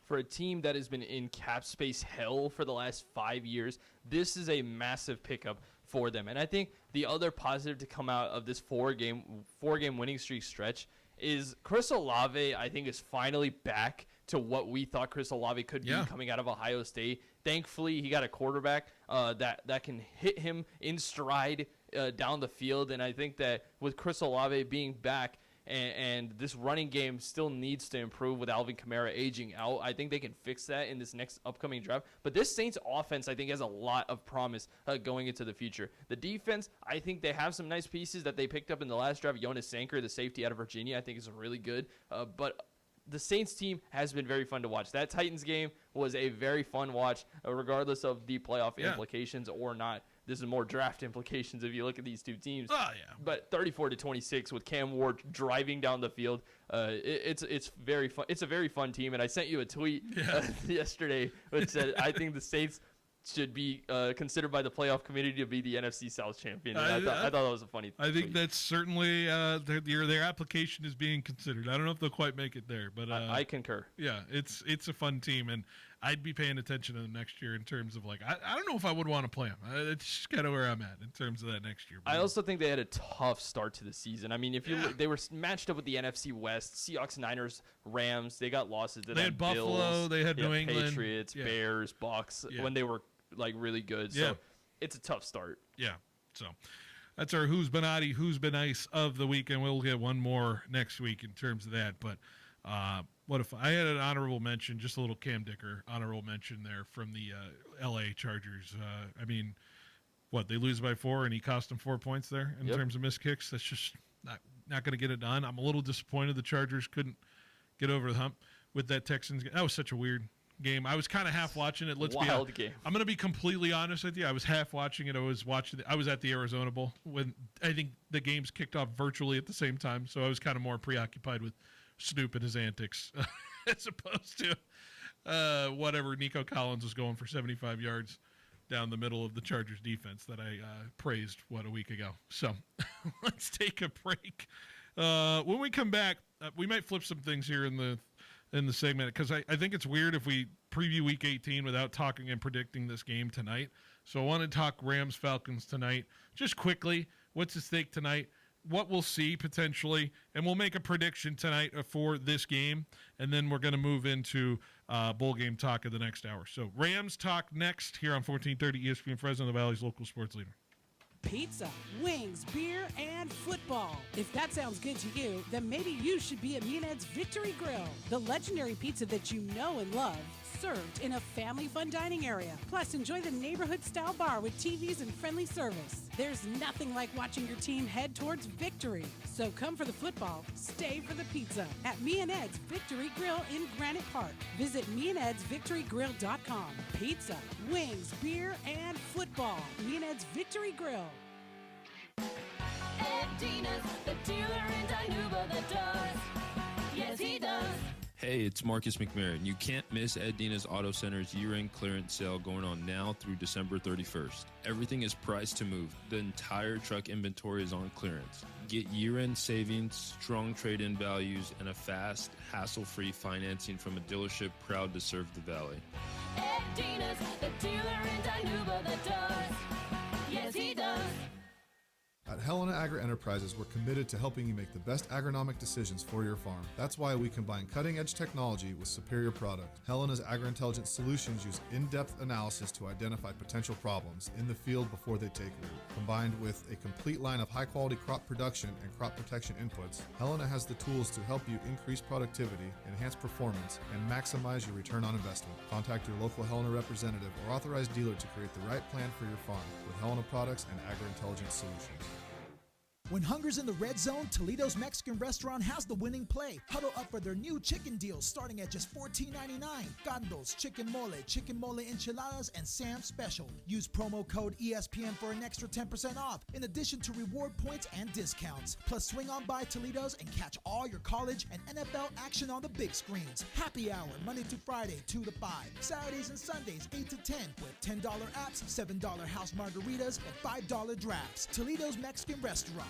D: For a team that has been in cap space hell for the last 5 years, this is a massive pickup for them. And I think the other positive to come out of this four-game winning streak stretch is Chris Olave, I think, is finally back to what we thought Chris Olave could be coming out of Ohio State. Thankfully, he got a quarterback that can hit him in stride down the field. And I think that with Chris Olave being back, and this running game still needs to improve with Alvin Kamara aging out. I think they can fix that in this next upcoming draft. But this Saints offense, I think, has a lot of promise going into the future. The defense, I think they have some nice pieces that they picked up in the last draft. Jonas Sanker, the safety out of Virginia, I think is really good. But the Saints team has been very fun to watch. That Titans game was a very fun watch, regardless of the playoff implications or not. This is more draft implications if you look at these two teams.
A: Oh, yeah.
D: But 34-26 with Cam Ward driving down the field, it's very fun. It's a very fun team, and I sent you a tweet yesterday which said I think the Saints should be considered by the playoff committee to be the NFC South champion. I thought that was a funny tweet.
A: I think that's certainly their application is being considered. I don't know if they'll quite make it there, but
D: I concur.
A: Yeah, it's a fun team, and I'd be paying attention to them next year in terms of, like, I don't know if I would want to play them. It's just kind of where I'm at in terms of that next year.
D: I also think they had a tough start to the season. I mean, if you look, they were matched up with the NFC West, Seahawks, Niners, Rams. They got losses to
A: They had Buffalo,
D: Bills,
A: they had New England.
D: Patriots, Bears, Bucks, when they were like really good. So it's a tough start.
A: Yeah. So that's our Who's Benotti, Who's Been Nice of the week, and we'll get one more next week in terms of that. But what if I had an honorable mention, just a little Cam Dicker honorable mention there from the L.A. Chargers. I mean, they lose by 4, and he cost them 4 points there in terms of missed kicks. That's just not going to get it done. I'm a little disappointed the Chargers couldn't get over the hump with that Texans game. That was such a weird game. I was kind of half watching it.
D: Wild game.
A: I'm going to be completely honest with you. I was half watching it. I was at the Arizona Bowl when I think the games kicked off virtually at the same time. So I was kind of more preoccupied with Snoop and his antics as opposed to whatever Nico Collins was going for 75 yards down the middle of the Chargers defense that I praised a week ago. So let's take a break. When we come back, we might flip some things here in the segment, because I think it's weird if we preview Week 18 without talking and predicting this game tonight. So I want to talk Rams-Falcons tonight. Just quickly, what's at stake tonight? What we'll see potentially, and we'll make a prediction tonight for this game, and then we're going to move into bowl game talk of the next hour. So Rams talk next here on 1430 ESPN Fresno, the Valley's local sports leader.
E: Pizza, wings, beer, and football. If that sounds good to you, then maybe you should be at Meanhead's Victory Grill, the legendary pizza that you know and love, served in a family fun dining area. Plus, enjoy the neighborhood-style bar with TVs and friendly service. There's nothing like watching your team head towards victory. So come for the football, stay for the pizza at Me and Ed's Victory Grill in Granite Park. Visit meandedsvictorygrill.com. Pizza, wings, beer, and football. Me and Ed's Victory Grill.
M: Ed Dina's the dealer in Dinuba that does. Yes, he does.
N: Hey, it's Marcus McMahon. You can't miss Ed Dina's Auto Center's year-end clearance sale going on now through December 31st. Everything is priced to move. The entire truck inventory is on clearance. Get year-end savings, strong trade-in values, and a fast, hassle-free financing from a dealership proud to serve the Valley.
M: Ed Dina's the dealer in Dinuba that does. Yes, he does.
O: At Helena Agri Enterprises, we're committed to helping you make the best agronomic decisions for your farm. That's why we combine cutting-edge technology with superior product. Helena's agri-intelligence solutions use in-depth analysis to identify potential problems in the field before they take root. Combined with a complete line of high-quality crop production and crop protection inputs, Helena has the tools to help you increase productivity, enhance performance, and maximize your return on investment. Contact your local Helena representative or authorized dealer to create the right plan for your farm with Helena products and agri-intelligence solutions.
P: When hunger's in the red zone, Toledo's Mexican restaurant has the winning play. Huddle up for their new chicken deals starting at just $14.99. Gandos, chicken mole enchiladas, and Sam's Special. Use promo code ESPN for an extra 10% off, in addition to reward points and discounts. Plus, swing on by Toledo's and catch all your college and NFL action on the big screens. Happy hour, Monday to Friday, 2 to 5. Saturdays and Sundays, 8 to 10, with $10 apps, $7 house margaritas, and $5 drafts. Toledo's Mexican restaurant.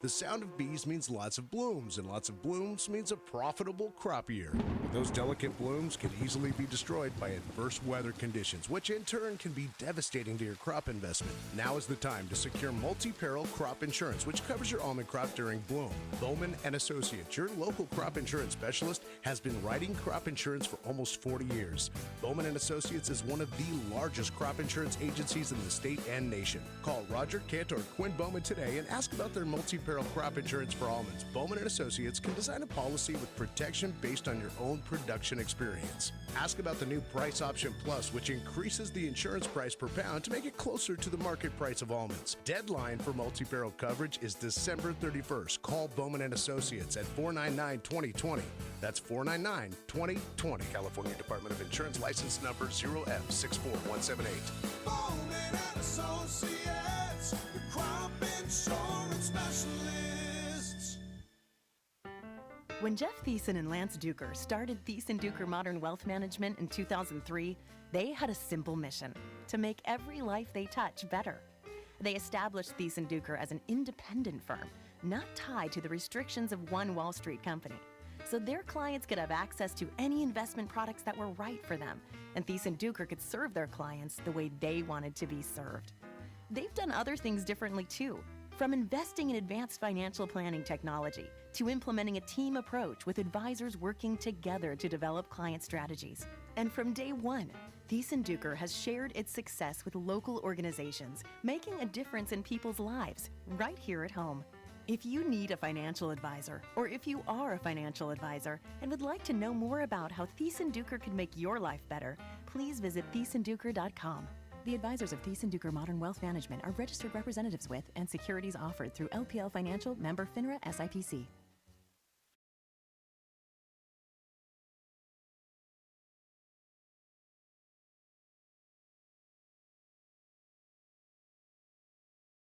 Q: The sound of bees means lots of blooms, and lots of blooms means a profitable crop year. But those delicate blooms can easily be destroyed by adverse weather conditions, which in turn can be devastating to your crop investment. Now is the time to secure multi-peril crop insurance, which covers your almond crop during bloom. Bowman & Associates, your local crop insurance specialist, has been writing crop insurance for almost 40 years. Bowman & Associates is one of the largest crop insurance agencies in the state and nation. Call Roger Kent or Quinn Bowman today and ask about their multi-peril multi-peril crop insurance for almonds, Bowman & Associates can design a policy with protection based on your own production experience. Ask about the new Price Option Plus, which increases the insurance price per pound to make it closer to the market price of almonds. Deadline for multi-peril coverage is December 31st. Call Bowman & Associates at 499-2020. That's 499-2020. California Department of Insurance license number 0F64178.
M: Bowman & Associates, the crop insurance specialists.
R: When Jeff Thiessen and Lance Duker started Thiessen Duker Modern Wealth Management in 2003, they had a simple mission: to make every life they touch better. They established Thiessen Duker as an independent firm, not tied to the restrictions of one Wall Street company, so their clients could have access to any investment products that were right for them, and Thiessen Duker could serve their clients the way they wanted to be served. They've done other things differently too, from investing in advanced financial planning technology to implementing a team approach with advisors working together to develop client strategies. And from day one, Thiessen Duker has shared its success with local organizations, making a difference in people's lives right here at home. If you need a financial advisor, or if you are a financial advisor and would like to know more about how Thiessen Duker can make your life better, please visit thiessenduker.com. The advisors of Thiessen Duker Modern Wealth Management are registered representatives with and securities offered through LPL Financial, member FINRA SIPC.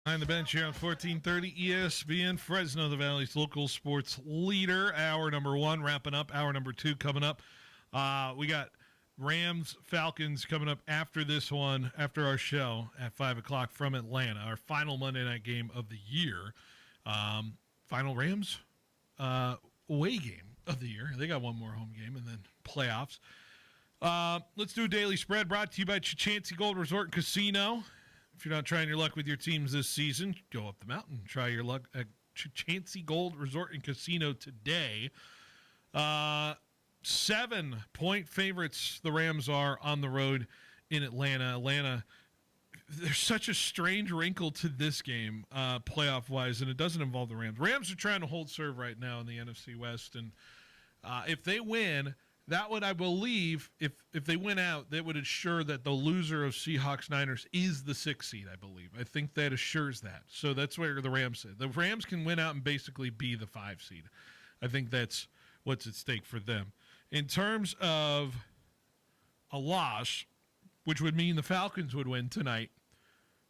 A: Behind the bench here on 1430 ESPN, Fresno, the Valley's local sports leader. Hour number one wrapping up. Hour number two coming up. We got Rams, Falcons coming up after this one, after our show at 5 o'clock from Atlanta. Our final Monday night game of the year. Final Rams away game of the year. They got one more home game and then playoffs. Let's do a daily spread brought to you by Chancey Gold Resort and Casino. If you're not trying your luck with your teams this season, go up the mountain. Try your luck at Chancey Gold Resort and Casino today. 7-point favorites the Rams are on the road in Atlanta. Atlanta, there's such a strange wrinkle to this game, playoff-wise, and it doesn't involve the Rams. Rams are trying to hold serve right now in the NFC West, and if they win, that would, I believe, if they win out, that would assure that the loser of Seahawks-Niners is the 6th seed, I believe. I think that assures that. So that's where the Rams sit. The Rams can win out and basically be the 5 seed. I think that's what's at stake for them. In terms of a loss, which would mean the Falcons would win tonight,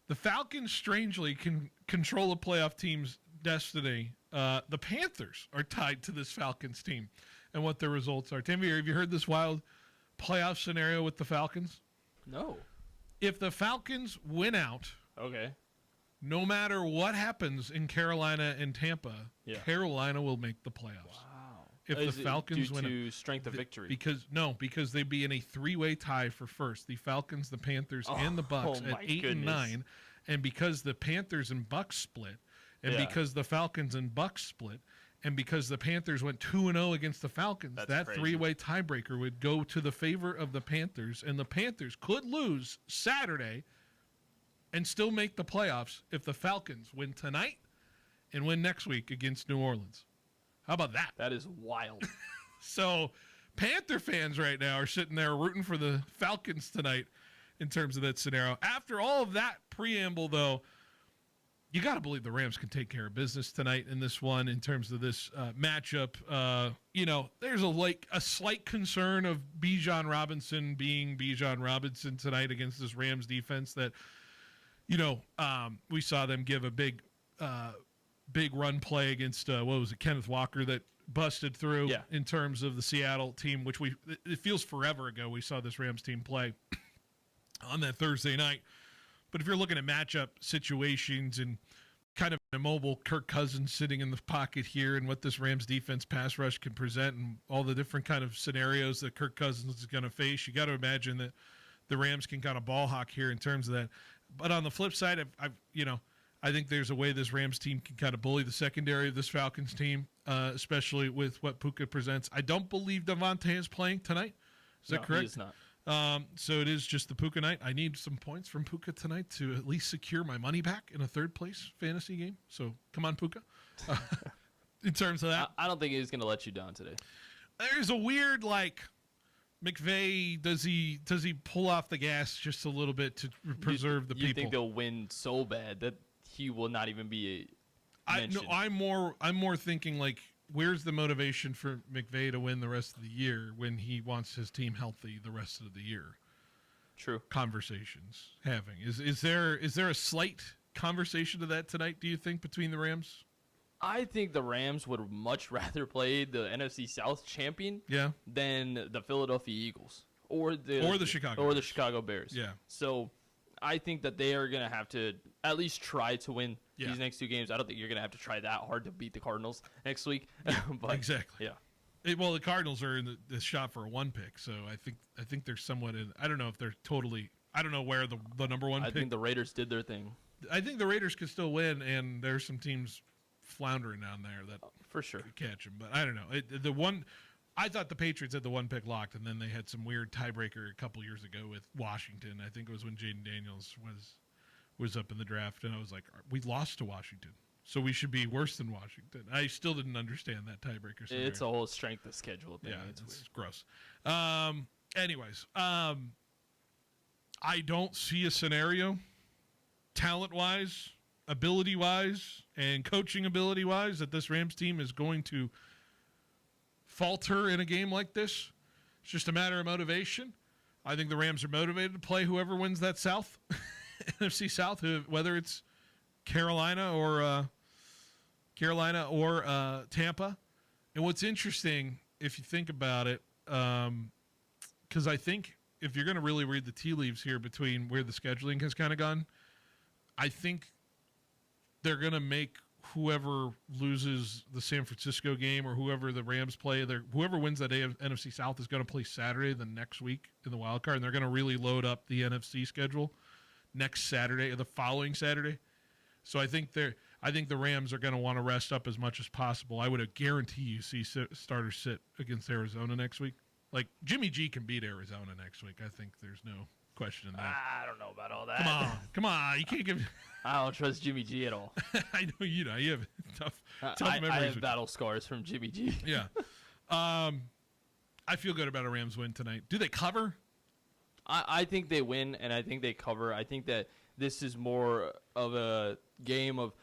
A: the Falcons strangely can control a playoff team's destiny. The Panthers are tied to this Falcons team and what their results are. Tammy, have you heard this wild playoff scenario with the Falcons?
D: No.
A: If the Falcons win out,
D: okay,
A: no matter what happens in Carolina and Tampa,
D: Yeah.
A: Carolina will make the playoffs.
D: Wow.
A: If
D: Is
A: the
D: it
A: Falcons
D: due
A: win
D: to strength of victory?
A: Because they'd be in a 3-way tie for first. The Falcons, the Panthers, and the Bucks
D: Oh,
A: at
D: my
A: 8 and
D: goodness.
A: 9. And because the Panthers and Bucks split, and
D: Yeah.
A: because the Falcons and Bucks split, and because the Panthers went 2-0 against the Falcons,
D: That's
A: that
D: crazy.
A: 3-way tiebreaker would go to the favor of the Panthers, and the Panthers could lose Saturday and still make the playoffs if the Falcons win tonight and win next week against New Orleans. How about that?
D: That is wild.
A: So Panther fans right now are sitting there rooting for the Falcons tonight in terms of that scenario. After all of that preamble, though, you got to believe the Rams can take care of business tonight in this one in terms of this matchup. There's a slight concern of Bijan Robinson being Bijan Robinson tonight against this Rams defense that, we saw them give a big run play against, Kenneth Walker that busted through in terms of the Seattle team, which it feels forever ago we saw this Rams team play on that Thursday night. But if you're looking at matchup situations and kind of an immobile Kirk Cousins sitting in the pocket here and what this Rams defense pass rush can present and all the different kind of scenarios that Kirk Cousins is going to face, you got to imagine that the Rams can kind of ball hawk here in terms of that. But on the flip side, I think there's a way this Rams team can kind of bully the secondary of this Falcons team, especially with what Puka presents. I don't believe Devontae is playing tonight. Is that correct?
D: He is not.
A: So it is just the Puka night. I need some points from Puka tonight to at least secure my money back in a third place fantasy game. So come on, Puka. In terms of that,
D: I don't think he's going to let you down today.
A: There's a weird McVay. Does he pull off the gas just a little bit to preserve the people?
D: You think they'll win so bad that he will not even be mentioned?
A: I'm more thinking where's the motivation for McVay to win the rest of the year when he wants his team healthy the rest of the year?
D: True.
A: Conversations having is there a slight conversation to that tonight? Do you think between the Rams?
D: I think the Rams would much rather play the NFC South champion than the Philadelphia Eagles or the Chicago Bears.
A: Yeah.
D: So I think that they are going to have to at least try to win these next two games. I don't think you're going to have to try that hard to beat the Cardinals next week. But,
A: exactly.
D: Yeah.
A: Well, the Cardinals are in the shot for a 1 pick, so I think they're somewhat in. I don't know if they're totally. I don't know where the number 1 pick.
D: I think the Raiders did their thing.
A: I think the Raiders could still win, and there's some teams floundering down there that
D: for sure
A: could catch them. But I don't know. I thought the Patriots had the 1 pick locked, and then they had some weird tiebreaker a couple years ago with Washington. I think it was when Jaden Daniels was up in the draft, and I was like, we lost to Washington, so we should be worse than Washington. I still didn't understand that tiebreaker scenario.
D: It's a whole strength of schedule thing.
A: Yeah, it's
D: weird.
A: gross. Anyways, I don't see a scenario, talent-wise, ability-wise, and coaching ability-wise, that this Rams team is going to falter in a game like this. It's just a matter of motivation. I think the Rams are motivated to play whoever wins that South, NFC South, whether it's Carolina or Tampa. And what's interesting, if you think about it, because I think if you're going to really read the tea leaves here between where the scheduling has kind of gone, I think they're going to make whoever loses the San Francisco game or whoever the Rams play, whoever wins that NFC South is going to play Saturday the next week in the wild card, and they're going to really load up the NFC schedule next Saturday or the following Saturday. So I think the Rams are going to want to rest up as much as possible. I would guarantee you see starters sit against Arizona next week. Like Jimmy G can beat Arizona next week. I think there's no question in that.
D: I don't know about all that.
A: Come on. You can't give.
D: I don't trust Jimmy G at all.
A: I know you know. You have tough memories.
D: I have battle scars from Jimmy G.
A: Yeah. I feel good about a Rams win tonight. Do they cover?
D: I think they win, and I think they cover. I think that this is more of a game of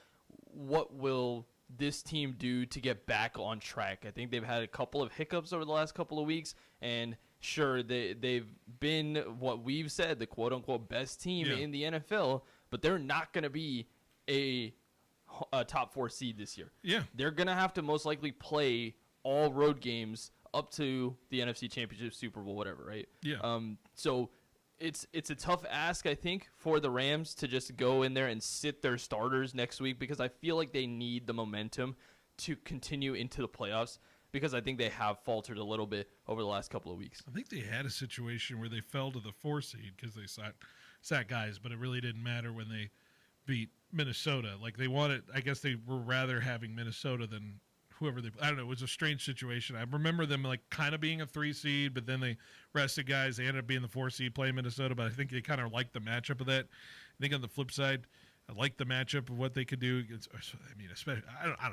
D: what will this team do to get back on track. I think they've had a couple of hiccups over the last couple of weeks, and sure, they've been what we've said, the quote-unquote best team in the NFL, but they're not going to be a top 4 seed this year.
A: Yeah.
D: They're going to have to most likely play all road games up to the NFC Championship, Super Bowl, whatever, right?
A: Yeah.
D: So it's a tough ask, I think, for the Rams to just go in there and sit their starters next week, because I feel like they need the momentum to continue into the playoffs, because I think they have faltered a little bit over the last couple of weeks.
A: I think they had a situation where they fell to the 4 seed because they sat guys, but it really didn't matter when they beat Minnesota. Like I guess they were rather having Minnesota than whoever I don't know. It was a strange situation. I remember them kind of being a 3 seed, but then they rested guys. They ended up being the 4 seed playing Minnesota, but I think they kind of liked the matchup of that. I think on the flip side, I like the matchup of what they could do. Especially, I don't know.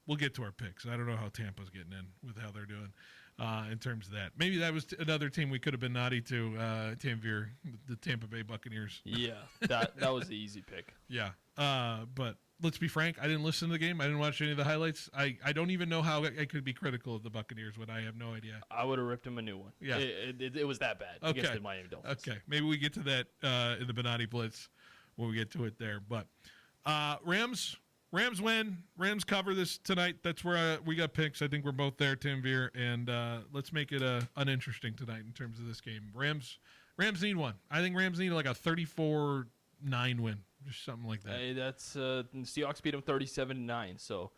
A: We'll get to our picks. I don't know how Tampa's getting in with how they're doing in terms of that. Maybe that was another team we could have been naughty to, Tanvir, the Tampa Bay Buccaneers.
D: Yeah, that was the easy pick.
A: Yeah, but let's be frank. I didn't listen to the game. I didn't watch any of the highlights. I don't even know how I could be critical of the Buccaneers when I have no idea.
D: I would have ripped him a new one. Yeah, it was that bad against the Miami Dolphins.
A: Okay, maybe we get to that in the Benotti Blitz when we get to it there. But Rams win. Rams cover this tonight. That's where we got picks. I think we're both there, Tim Veer. And let's make it uninteresting tonight in terms of this game. Rams need one. I think Rams need like a 34-9 win, just something like that.
D: Hey, that's Seahawks beat them 37-9. So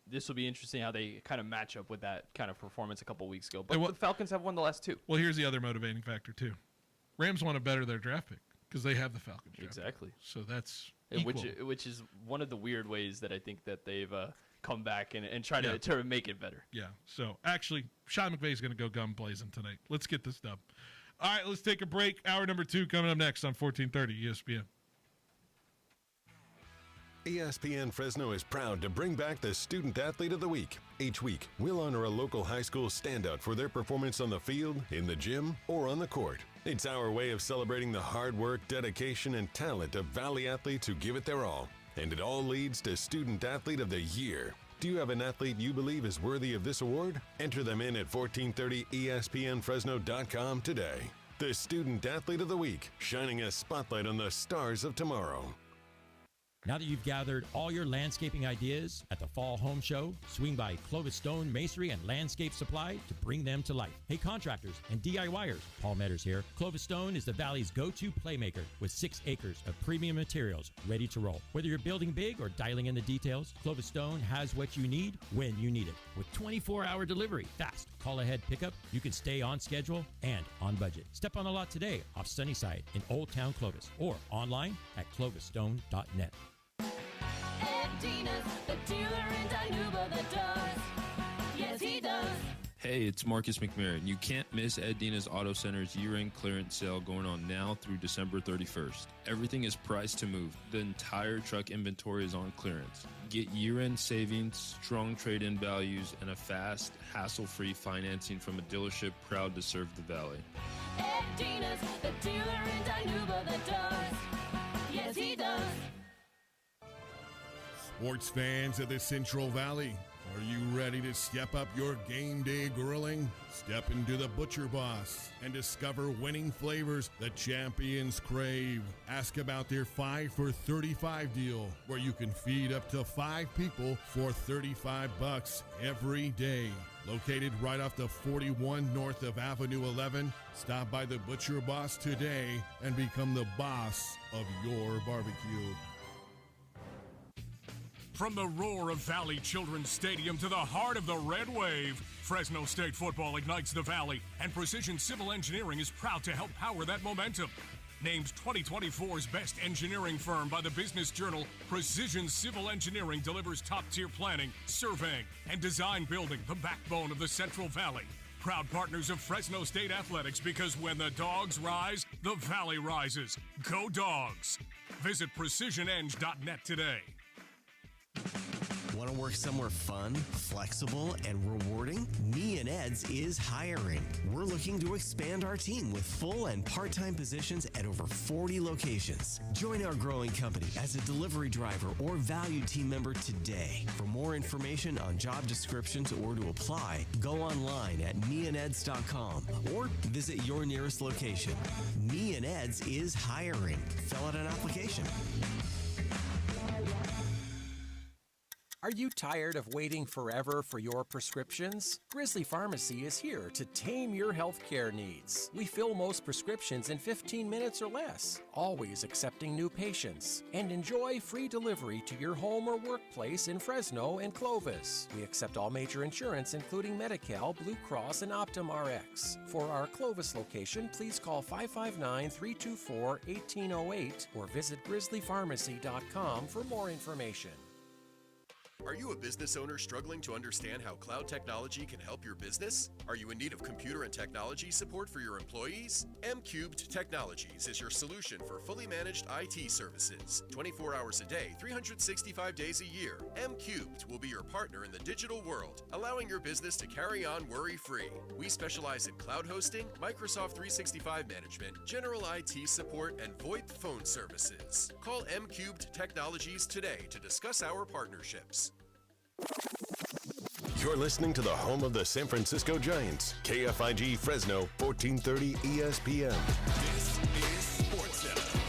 D: this will be interesting how they kind of match up with that kind of performance a couple weeks ago. But the Falcons have won the last 2.
A: Well, here's the other motivating factor too. Rams want to better their draft pick because they have the Falcons draft
D: exactly.
A: Pick. So that's
D: which is one of the weird ways that I think that they've come back and try to make it better.
A: Yeah. So actually, Sean McVay is going to go gun blazing tonight. Let's get this done. All right, let's take a break. Hour number 2 coming up next on 1430 ESPN.
S: ESPN Fresno is proud to bring back the Student Athlete of the Week. Each week, we'll honor a local high school standout for their performance on the field, in the gym, or on the court. It's our way of celebrating the hard work, dedication, and talent of Valley athletes who give it their all. And it all leads to Student Athlete of the Year. Do you have an athlete you believe is worthy of this award? Enter them in at 1430ESPNFresno.com today. The Student Athlete of the Week, shining a spotlight on the stars of tomorrow.
T: Now that you've gathered all your landscaping ideas at the Fall Home Show, swing by Clovis Stone Masonry and Landscape Supply to bring them to life. Hey contractors and DIYers, Paul Metters here. Clovis Stone is the Valley's go-to playmaker with 6 acres of premium materials ready to roll. Whether you're building big or dialing in the details, Clovis Stone has what you need when you need it. With 24-hour delivery, fast, call-ahead pickup, you can stay on schedule and on budget. Step on the lot today off Sunnyside in Old Town Clovis or online at clovisstone.net.
M: Dina's, the dealer in Dinuba that does. Yes, he does.
N: Hey, it's Marcus McMahon. You can't miss Ed Dina's Auto Center's year-end clearance sale going on now through December 31st. Everything is priced to move. The entire truck inventory is on clearance. Get year-end savings, strong trade-in values, and a fast, hassle-free financing from a dealership proud to serve the Valley.
M: Ed Dina's, the dealer in Dinuba that does. Yes, he does.
I: Sports fans of the Central Valley, are you ready to step up your game day grilling? Step into the Butcher Boss and discover winning flavors the champions crave. Ask about their 5 for $35 deal, where you can feed up to 5 people for $35 every day. Located right off the 41 north of Avenue 11, stop by the Butcher Boss today and become the boss of your barbecue. From the roar of Valley Children's Stadium to the heart of the Red Wave, Fresno State football ignites the Valley, and Precision Civil Engineering is proud to help power that momentum. Named 2024's best engineering firm by the Business Journal, Precision Civil Engineering delivers top-tier planning, surveying, and design building, the backbone of the Central Valley. Proud partners of Fresno State Athletics, because when the dogs rise, the Valley rises. Go Dogs! Visit precisioneng.net today.
U: Want to work somewhere fun, flexible, and rewarding? Me and Ed's is hiring. We're looking to expand our team with full and part-time positions at over 40 locations. Join our growing company as a delivery driver or valued team member today. For more information on job descriptions or to apply, go online at meandeds.com or visit your nearest location. Me and Ed's is hiring. Fill out an application.
V: Are you tired of waiting forever for your prescriptions? Grizzly Pharmacy is here to tame your healthcare needs. We fill most prescriptions in 15 minutes or less, always accepting new patients, and enjoy free delivery to your home or workplace in Fresno and Clovis. We accept all major insurance, including Medi-Cal, Blue Cross, and Optum Rx. For our Clovis location, please call 559-324-1808 or visit grizzlypharmacy.com for more information.
W: Are you a business owner struggling to understand how cloud technology can help your business? Are you in need of computer and technology support for your employees? M-Cubed Technologies is your solution for fully managed IT services. 24 hours a day, 365 days a year. M-Cubed will be your partner in the digital world, allowing your business to carry on worry-free. We specialize in cloud hosting, Microsoft 365 management, general IT support, and VoIP phone services. Call M-Cubed Technologies today to discuss our partnerships.
S: You're listening to the home of the San Francisco Giants, KFIG Fresno, 1430 ESPN.
I: This is SportsCenter.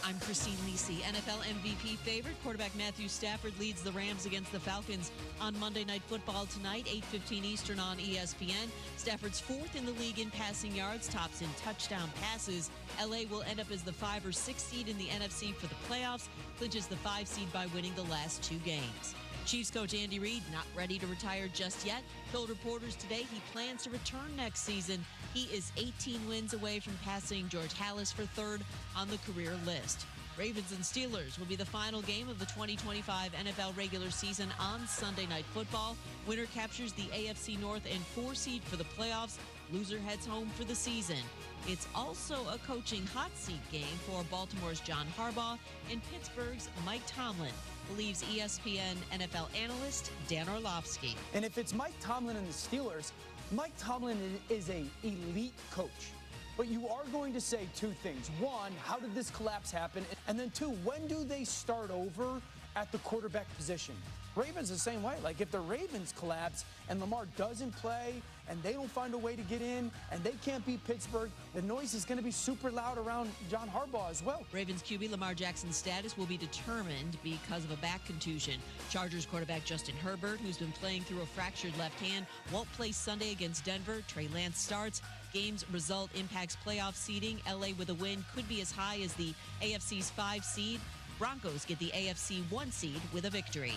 X: I'm Christine Lisi. NFL MVP favorite quarterback Matthew Stafford leads the Rams against the Falcons on Monday Night Football tonight, 8:15 Eastern on ESPN. Stafford's 4th in the league in passing yards, tops in touchdown passes. LA will end up as the 5 or 6 seed in the NFC for the playoffs, clinches the 5 seed by winning the last 2 games. Chiefs coach Andy Reid not ready to retire just yet. Told reporters today he plans to return next season. He is 18 wins away from passing George Halas for 3rd on the career list. Ravens and Steelers will be the final game of the 2025 NFL regular season on Sunday Night Football. Winner captures the AFC North and 4 seed for the playoffs. Loser heads home for the season. It's also a coaching hot seat game for Baltimore's John Harbaugh and Pittsburgh's Mike Tomlin, believes ESPN NFL analyst Dan Orlovsky.
B: And if it's Mike Tomlin and the Steelers, Mike Tomlin is an elite coach. But you are going to say two things. One, how did this collapse happen? And then two, when do they start over at the quarterback position? Ravens the same way. Like if the Ravens collapse and Lamar doesn't play and they don't find a way to get in and they can't beat Pittsburgh, the noise is going to be super loud around John Harbaugh as well.
X: Ravens QB Lamar Jackson's status will be determined because of a back contusion. Chargers quarterback Justin Herbert, who's been playing through a fractured left hand, won't play Sunday against Denver. Trey Lance starts. Game's result impacts playoff seeding. LA with a win could be as high as the AFC's 5 seed. Broncos get the AFC 1 seed with a victory.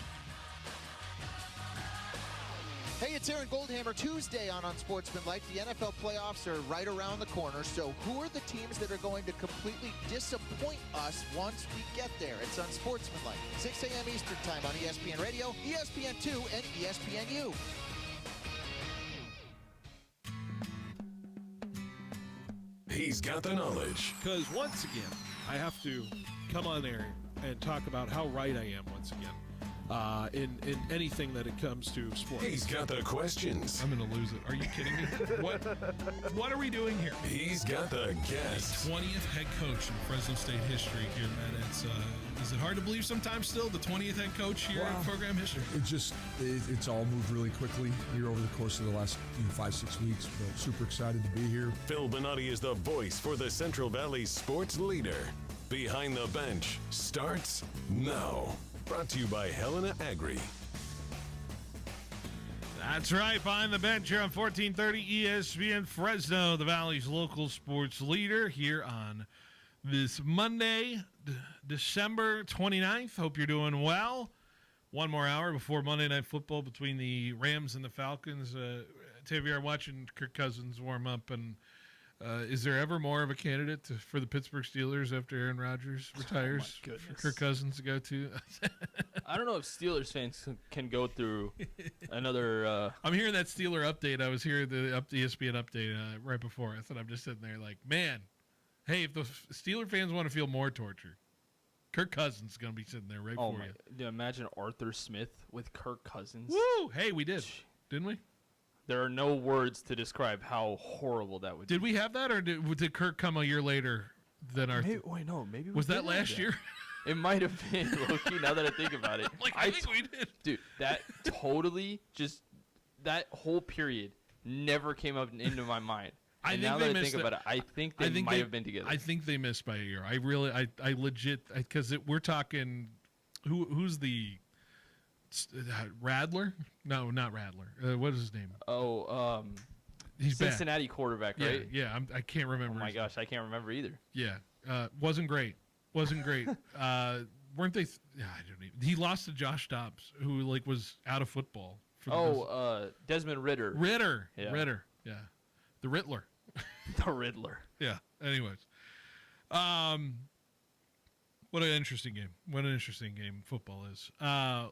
F: Hey, it's Aaron Goldhammer. Tuesday on Unsportsmanlike. The NFL playoffs are right around the corner. So who are the teams that are going to completely disappoint us once we get there? It's Unsportsmanlike. 6 a.m. Eastern Time on ESPN Radio, ESPN2, and ESPNU.
S: He's got the knowledge.
G: Because once again, I have to come on there and talk about how right I am once again. In anything that it comes to sports.
S: He's got the questions.
A: I'm going to lose it. Are you kidding me? What are we doing here?
S: He's got the guests.
A: 20th head coach in Fresno State history here, man. Is it hard to believe sometimes still, the 20th head coach here in program history?
H: It's all moved really quickly here over the course of the last 5-6 weeks, but super excited to be here.
S: Phil Benotti is the voice for the Central Valley sports leader. Behind the Bench starts now. Brought to you by Helena Agri.
A: That's right. Behind the Bench here on 1430 ESPN Fresno, the Valley's local sports leader, here on this Monday, December 29th. Hope you're doing well. One more hour before Monday Night Football between the Rams and the Falcons. Tavier, watching Kirk Cousins warm up, and is there ever more of a candidate for the Pittsburgh Steelers after Aaron Rodgers retires for Kirk Cousins to go to?
D: I don't know if Steelers fans can go through another...
A: I'm hearing that Steeler update. I was hearing the ESPN update right before us, and I'm just sitting there like, man, hey, if the Steeler fans want to feel more torture, Kirk Cousins is going to be sitting there right for you.
D: Yeah, imagine Arthur Smith with Kirk Cousins.
A: Woo! Hey, we did. Didn't we?
D: There are no words to describe how horrible that would be.
A: Did we have that, or did Kirk come a year later than our...
D: Maybe
A: was that last year?
D: It might have been, low-key, now that I think about it.
A: I think we did.
D: Dude, that totally just... That whole period never came up into my mind. And now that I think about it, I think they might have been together.
A: I think they missed by a year. I legit... Because we're talking... Who's the... Radler? No, not Radler. What is his name? He's
D: Cincinnati quarterback, right?
A: Yeah. I can't remember.
D: Oh my gosh, I can't remember either.
A: Yeah, wasn't great. Weren't they? I don't even. He lost to Josh Dobbs, who was out of football.
D: Desmond Ritter.
A: Yeah. Ritter. Yeah, the Riddler.
D: The Riddler.
A: Yeah. Anyways, what an interesting game. What an interesting game football is.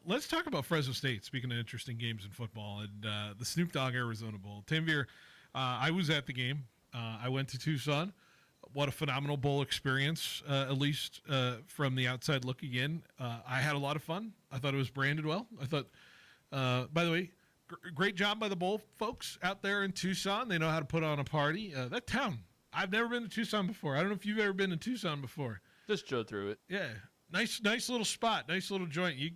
A: Let's talk about Fresno State, speaking of interesting games in football, and the Snoop Dogg Arizona Bowl. Tanvir, I was at the game. I went to Tucson. What a phenomenal bowl experience, at least from the outside looking in. I had a lot of fun. I thought it was branded well. I thought, by the way, great job by the bowl folks out there in Tucson. They know how to put on a party. That town, I've never been to Tucson before. I don't know if you've ever been to Tucson before.
D: Just drove through it.
A: Yeah. Nice little spot. Nice little joint. You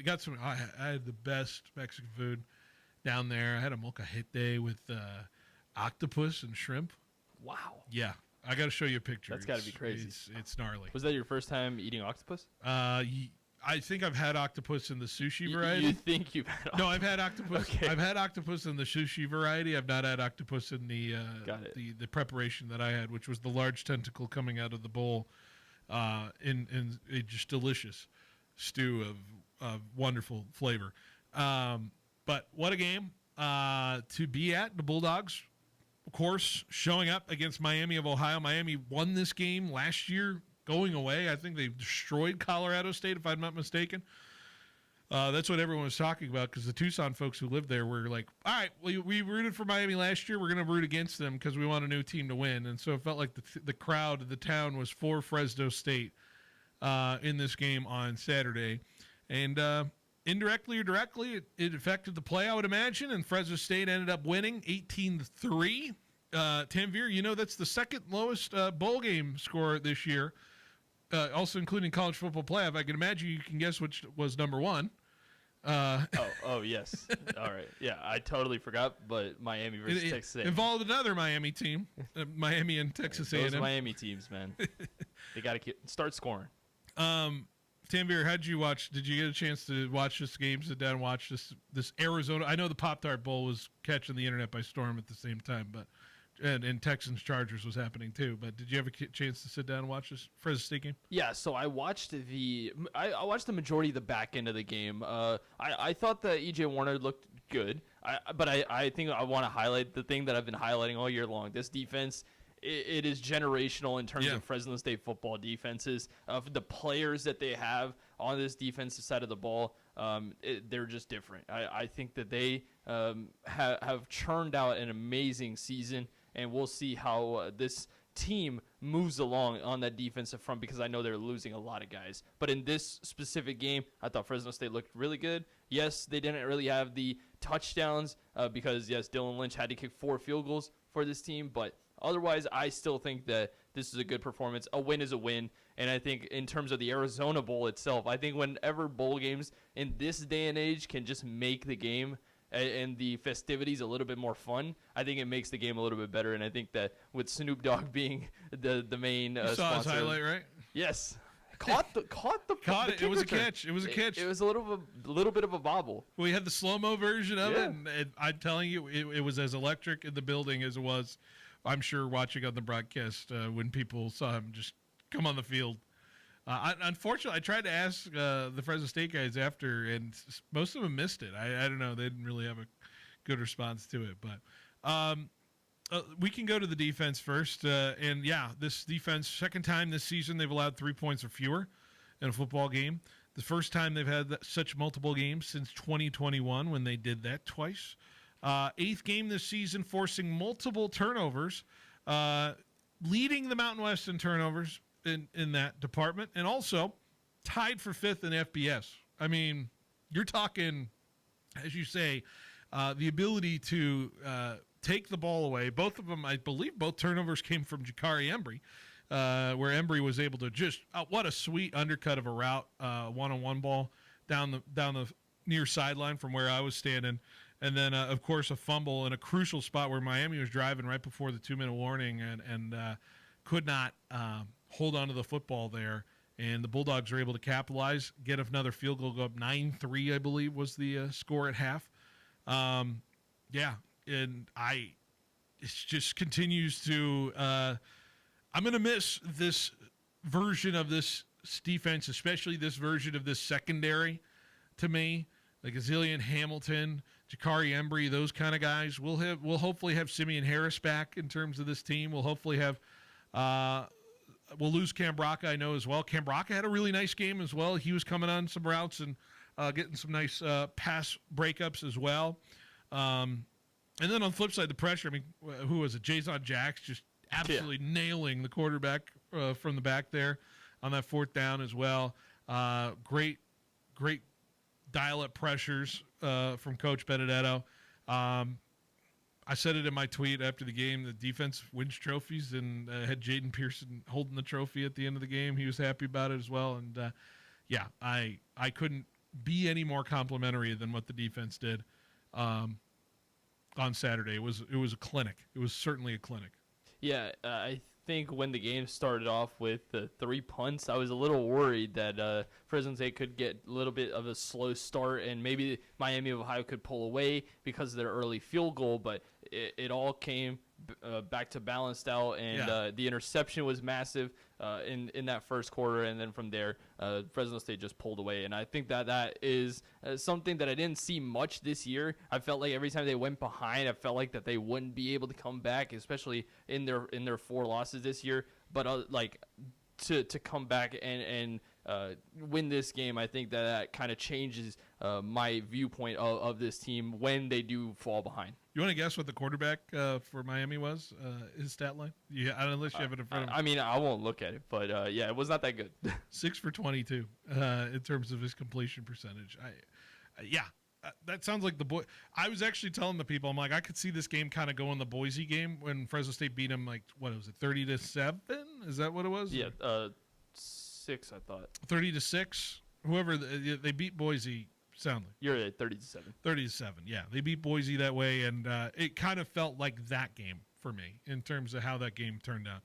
A: got some. I had the best Mexican food down there. I had a molcajete with octopus and shrimp.
D: Wow.
A: Yeah. I got to show you a picture.
D: That's got to be crazy.
A: It's gnarly.
D: Was that your first time eating octopus?
A: I think I've had octopus in the sushi variety.
D: You think you've had octopus?
A: No, I've had octopus.
D: Okay.
A: I've had octopus in the sushi variety. I've not had octopus in the the preparation that I had, which was the large tentacle coming out of the bowl. In a just delicious stew of wonderful flavor. But what a game to be at. The Bulldogs, of course, showing up against Miami of Ohio. Miami won this game last year going away. I think they destroyed Colorado State, if I'm not mistaken. That's what everyone was talking about, because the Tucson folks who lived there were like, all right, we rooted for Miami last year. We're going to root against them because we want a new team to win. And so it felt like the crowd of the town was for Fresno State in this game on Saturday. And indirectly or directly, it affected the play, I would imagine, and Fresno State ended up winning 18-3. Tanvir, that's the second lowest bowl game score this year, also including college football playoff. I can imagine you can guess which was number one.
D: Yes. All right. Yeah, I totally forgot, but Miami versus Texas A&M.
A: Involved another Miami team, Miami and Texas A&M.
D: Those Miami teams, man. They got to start scoring.
A: Tanvir, how did you watch? Did you get a chance to watch this game, sit down and watch this Arizona? I know the Pop-Tart Bowl was catching the internet by storm at the same time, but and Texans Chargers was happening too. But did you have a chance to sit down and watch this Fresno State game?
D: Yeah, so I watched the majority of the back end of the game. I thought that E.J. Warner looked good, but I think I want to highlight the thing that I've been highlighting all year long. This defense, it is generational in terms of Fresno State football defenses. The players that they have on this defensive side of the ball, they're just different. I think that they have churned out an amazing season, and we'll see how this team moves along on that defensive front, because I know they're losing a lot of guys. But in this specific game, I thought Fresno State looked really good. Yes, they didn't really have the touchdowns because, yes, Dylan Lynch had to kick 4 field goals for this team, but otherwise, I still think that this is a good performance. A win is a win. And I think in terms of the Arizona Bowl itself, I think whenever bowl games in this day and age can just make the game and the festivities a little bit more fun, I think it makes the game a little bit better. And I think that with Snoop Dogg being the main
A: you saw
D: sponsor,
A: his highlight, right?
D: Yes. Caught it.
A: It was a catch. It was a catch.
D: It was a little bit of a bobble.
A: We had the slow-mo version of it, and I'm telling you, it was as electric in the building as it was, I'm sure, watching on the broadcast when people saw him just come on the field. Unfortunately, I tried to ask the Fresno State guys after, and most of them missed it. I don't know. They didn't really have a good response to it. But we can go to the defense first. This defense, second time this season, they've allowed 3 points or fewer in a football game. The first time they've had such multiple games since 2021 when they did that twice. 8th game this season, forcing multiple turnovers, leading the Mountain West in turnovers in that department, and also tied for 5th in FBS. I mean, you're talking, as you say, the ability to take the ball away. Both of them, I believe, both turnovers came from Jakari Embry, where Embry was able to just what a sweet undercut of a route, one-on-one ball down the near sideline from where I was standing. And then, of course, a fumble in a crucial spot where Miami was driving right before the 2-minute warning and could not hold on to the football there. And the Bulldogs were able to capitalize, get another field goal, go up 9-3, I believe, was the score at half. And it just continues to I'm going to miss this version of this defense, especially this version of this secondary to me. Like Azilian Hamilton, Jakari Embry, those kind of guys. We'll hopefully have Simeon Harris back in terms of this team. We'll hopefully have we'll lose Cam Braca, I know, as well. Cam Braca had a really nice game as well. He was coming on some routes and getting some nice pass breakups as well. And then on the flip side, the pressure, I mean, who was it? Jason Jacks just absolutely nailing the quarterback from the back there on that 4th down as well. Great dial-up pressures from Coach Benedetto. I said it in my tweet after the game, the defense wins trophies, and had Jaden Pearson holding the trophy at the end of the game. He was happy about it as well. And, I couldn't be any more complimentary than what the defense did on Saturday. It was a clinic. It was certainly a clinic.
D: Yeah, I think when the game started off with the 3 punts, I was a little worried that Fresno State could get a little bit of a slow start, and maybe Miami of Ohio could pull away because of their early field goal, but it all came back to balanced out, and the interception was massive in that first quarter, and then from there, Fresno State just pulled away. And I think that is something that I didn't see much this year. I felt like every time they went behind, I felt like that they wouldn't be able to come back, especially in their 4 losses this year. But to come back and win this game. I think that kind of changes my viewpoint of this team when they do fall behind.
A: You want to guess what the quarterback for Miami was, his stat line? Yeah, unless you have it in front of you.
D: I mean, I won't look at it, but yeah, it was not that good.
A: 6 for 22 in terms of his completion percentage. That sounds like the boy. I was actually telling the people, I'm like, I could see this game kind of going the Boise game when Fresno State beat him, like, what was it, 30-7? Is that what it was?
D: Yeah, 6, I thought.
A: 30-6. Whoever they beat Boise soundly.
D: You're at 30-7.
A: 30-7. Yeah, they beat Boise that way, and it kind of felt like that game for me in terms of how that game turned out.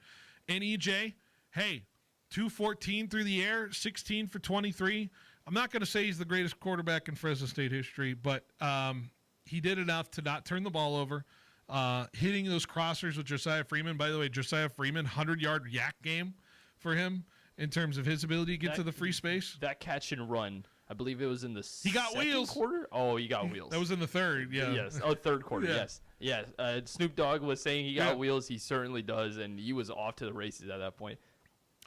A: And EJ, hey, 214 through the air, 16 for 23. I'm not going to say he's the greatest quarterback in Fresno State history, but he did enough to not turn the ball over. Hitting those crossers with Josiah Freeman. By the way, Josiah Freeman, 100-yard yak game for him in terms of his ability to get to the free space.
D: That catch and run, I believe it was in the
A: got wheels.
D: quarter. Oh, he got wheels.
A: That was in the third, yeah.
D: Yes. Oh, third quarter,
A: Yeah.
D: yes. Yes. Snoop Dogg was saying he got wheels. He certainly does, and he was off to the races at that point.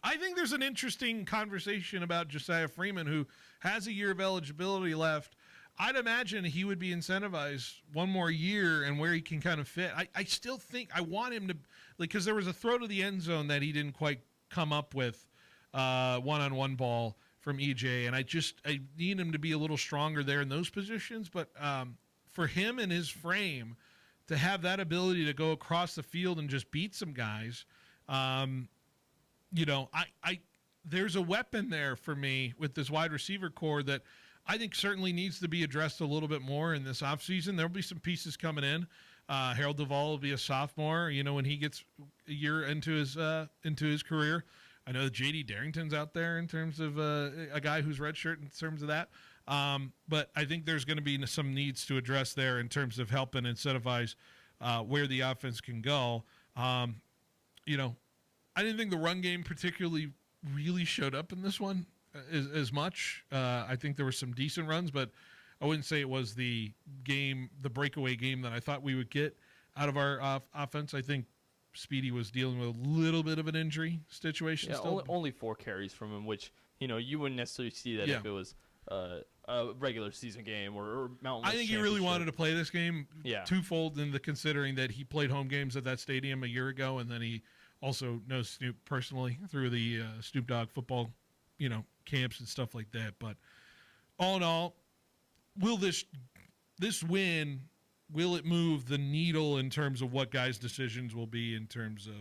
A: I think there's an interesting conversation about Josiah Freeman, who has a year of eligibility left. I'd imagine he would be incentivized one more year and where he can kind of fit. I still think I want him to, because there was a throw to the end zone that he didn't quite come up with, one-on-one ball from EJ, and I need him to be a little stronger there in those positions. But for him and his frame to have that ability to go across the field and just beat some guys, there's a weapon there for me with this wide receiver core that I think certainly needs to be addressed a little bit more in this offseason. There'll be some pieces coming in. Harold Duvall will be a sophomore, when he gets a year into his career. I know that J.D. Darrington's out there in terms of a guy who's redshirt in terms of that. But I think there's going to be some needs to address there in terms of helping incentivize where the offense can go. I didn't think the run game particularly really showed up in this one as much. I think there were some decent runs, but I wouldn't say it was the breakaway game that I thought we would get out of our offense. I think Speedy was dealing with a little bit of an injury situation.
D: Yeah,
A: still.
D: only 4 carries from him, which you wouldn't necessarily see that if it was a regular season game or Mountain West.
A: I think he really wanted to play this game twofold in the considering that he played home games at that stadium a year ago, and then he also knows Snoop personally through the Snoop Dogg football, camps and stuff like that. But all in all, will this win? Will it move the needle in terms of what guys' decisions will be in terms of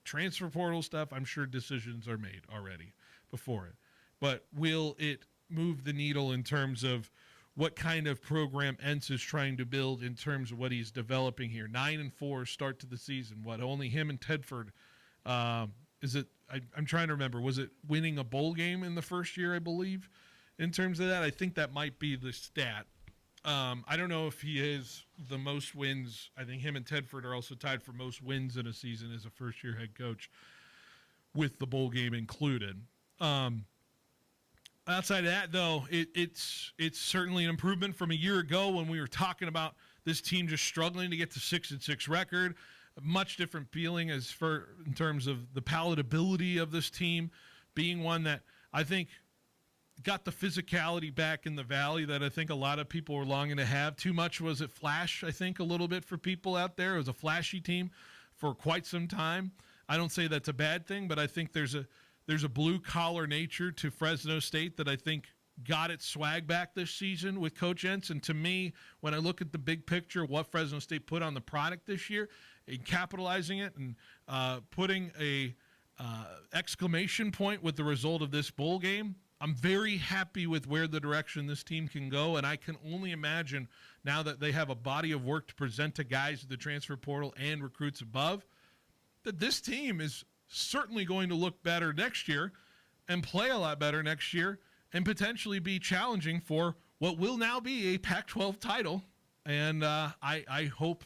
A: transfer portal stuff? I'm sure decisions are made already before it. But will it move the needle in terms of what kind of program Entz is trying to build in terms of what he's developing here? 9-4 start to the season. What, only him and Tedford? Is it? I'm trying to remember. Was it winning a bowl game in the first year, I believe, in terms of that? I think that might be the stat. I don't know if he is the most wins. I think him and Tedford are also tied for most wins in a season as a first-year head coach, with the bowl game included. Outside of that, though, it's certainly an improvement from a year ago when we were talking about this team just struggling to get to 6-6 record. A much different feeling in terms of the palatability of this team being one that I think got the physicality back in the Valley that I think a lot of people were longing to have. Too much was it flash, I think, a little bit for people out there. It was a flashy team for quite some time. I don't say that's a bad thing, but I think there's a blue-collar nature to Fresno State that I think got its swag back this season with Coach Entz. And to me, when I look at the big picture of what Fresno State put on the product this year, and capitalizing it and putting a exclamation point with the result of this bowl game, I'm very happy with where the direction this team can go, and I can only imagine now that they have a body of work to present to guys at the transfer portal and recruits above, that this team is certainly going to look better next year and play a lot better next year and potentially be challenging for what will now be a Pac-12 title. And I hope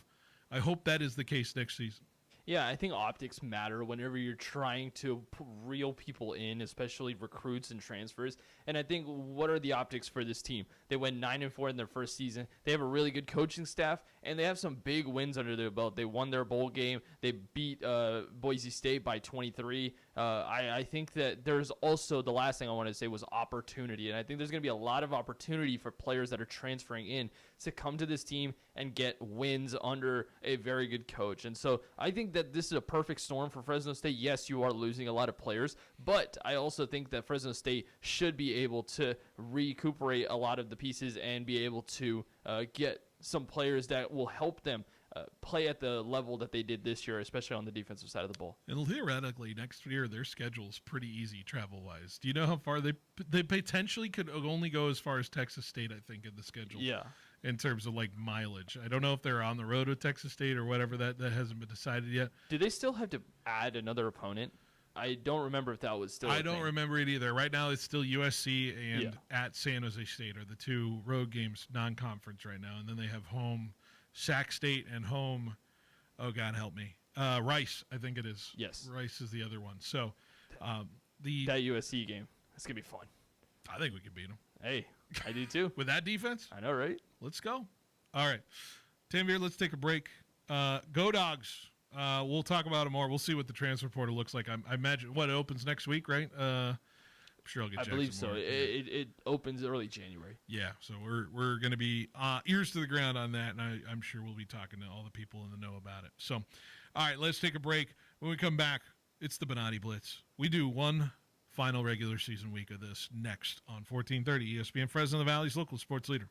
A: that is the case next season.
D: Yeah, I think optics matter whenever you're trying to reel people in, especially recruits and transfers. And I think, what are the optics for this team? They went 9-4 in their first season. They have a really good coaching staff, and they have some big wins under their belt. They won their bowl game. They beat Boise State by 23. I think that there's also, the last thing I wanted to say was opportunity. And I think there's going to be a lot of opportunity for players that are transferring in to come to this team and get wins under a very good coach. And so I think that this is a perfect storm for Fresno State. Yes, you are losing a lot of players, but I also think that Fresno State should be able to recuperate a lot of the pieces and be able to get some players that will help them play at the level that they did this year, especially on the defensive side of the ball.
A: And theoretically, next year, their schedule is pretty easy travel-wise. Do you know how far they potentially could only go as far as Texas State, I think, in the schedule?
D: Yeah.
A: In terms of, like, mileage. I don't know if they're on the road with Texas State or whatever. That hasn't been decided yet.
D: Do they still have to add another opponent? I don't remember if that was still
A: I don't remember it either. Right now, it's still USC and at San Jose State are the two road games, non-conference right now. And then they have home Sac State and home, oh, God help me, Rice, I think it is.
D: Yes.
A: Rice is the other one. So
D: that USC game, it's going to be fun.
A: I think we can beat them.
D: Hey, I do too.
A: With that defense?
D: I know, right?
A: Let's go. All right. Tanvir, let's take a break. Go Dogs. We'll talk about it more. We'll see what the transfer portal looks like. I imagine, it opens next week, right? I'm sure I'll get.
D: I believe so. It opens early January.
A: Yeah, so we're going to be ears to the ground on that, and I'm sure we'll be talking to all the people in the know about it. So, all right, let's take a break. When we come back, it's the Benotti Blitz. We do one final regular season week of this next on 1430 ESPN Fresno Valley's local sports leader.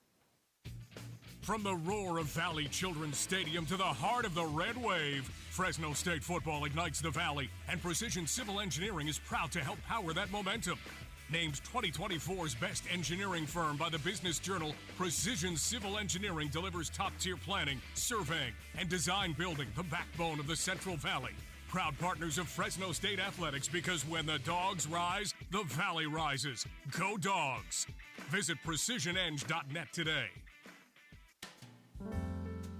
I: From the roar of Valley Children's Stadium to the heart of the Red Wave, Fresno State football ignites the Valley, and Precision Civil Engineering is proud to help power that momentum. Named 2024's best engineering firm by the Business Journal, Precision Civil Engineering delivers top-tier planning, surveying, and design building, the backbone of the Central Valley. Proud partners of Fresno State Athletics, because when the dogs rise, the Valley rises. Go Dogs! Visit precisioneng.net today.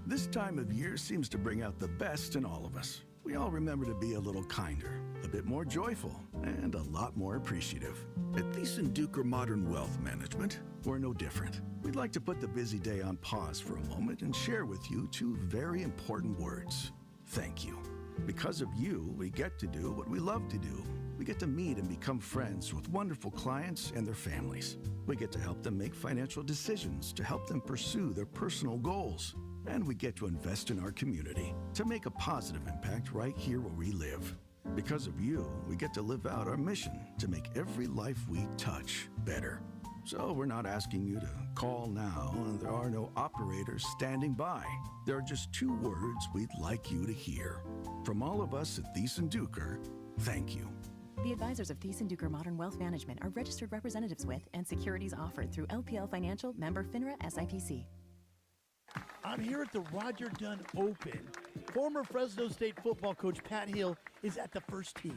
C: This time of year seems to bring out the best in all of us. We all remember to be a little kinder, a bit more joyful, and a lot more appreciative. At Thiessen-Duker Modern Wealth Management, we're no different. We'd like to put the busy day on pause for a moment and share with you two very important words. Thank you. Because of you, we get to do what we love to do. We get to meet and become friends with wonderful clients and their families. We get to help them make financial decisions to help them pursue their personal goals. And we get to invest in our community to make a positive impact right here where we live. Because of you, we get to live out our mission to make every life we touch better. So we're not asking you to call now, and there are no operators standing by. There are just two words we'd like you to hear. From all of us at Thiessen-Duker, thank you.
R: The advisors of Thiessen-Duker Modern Wealth Management are registered representatives with and securities offered through LPL Financial, member FINRA SIPC.
J: I'm here at the Roger Dunn Open. Former Fresno State football coach Pat Hill is at the first tee.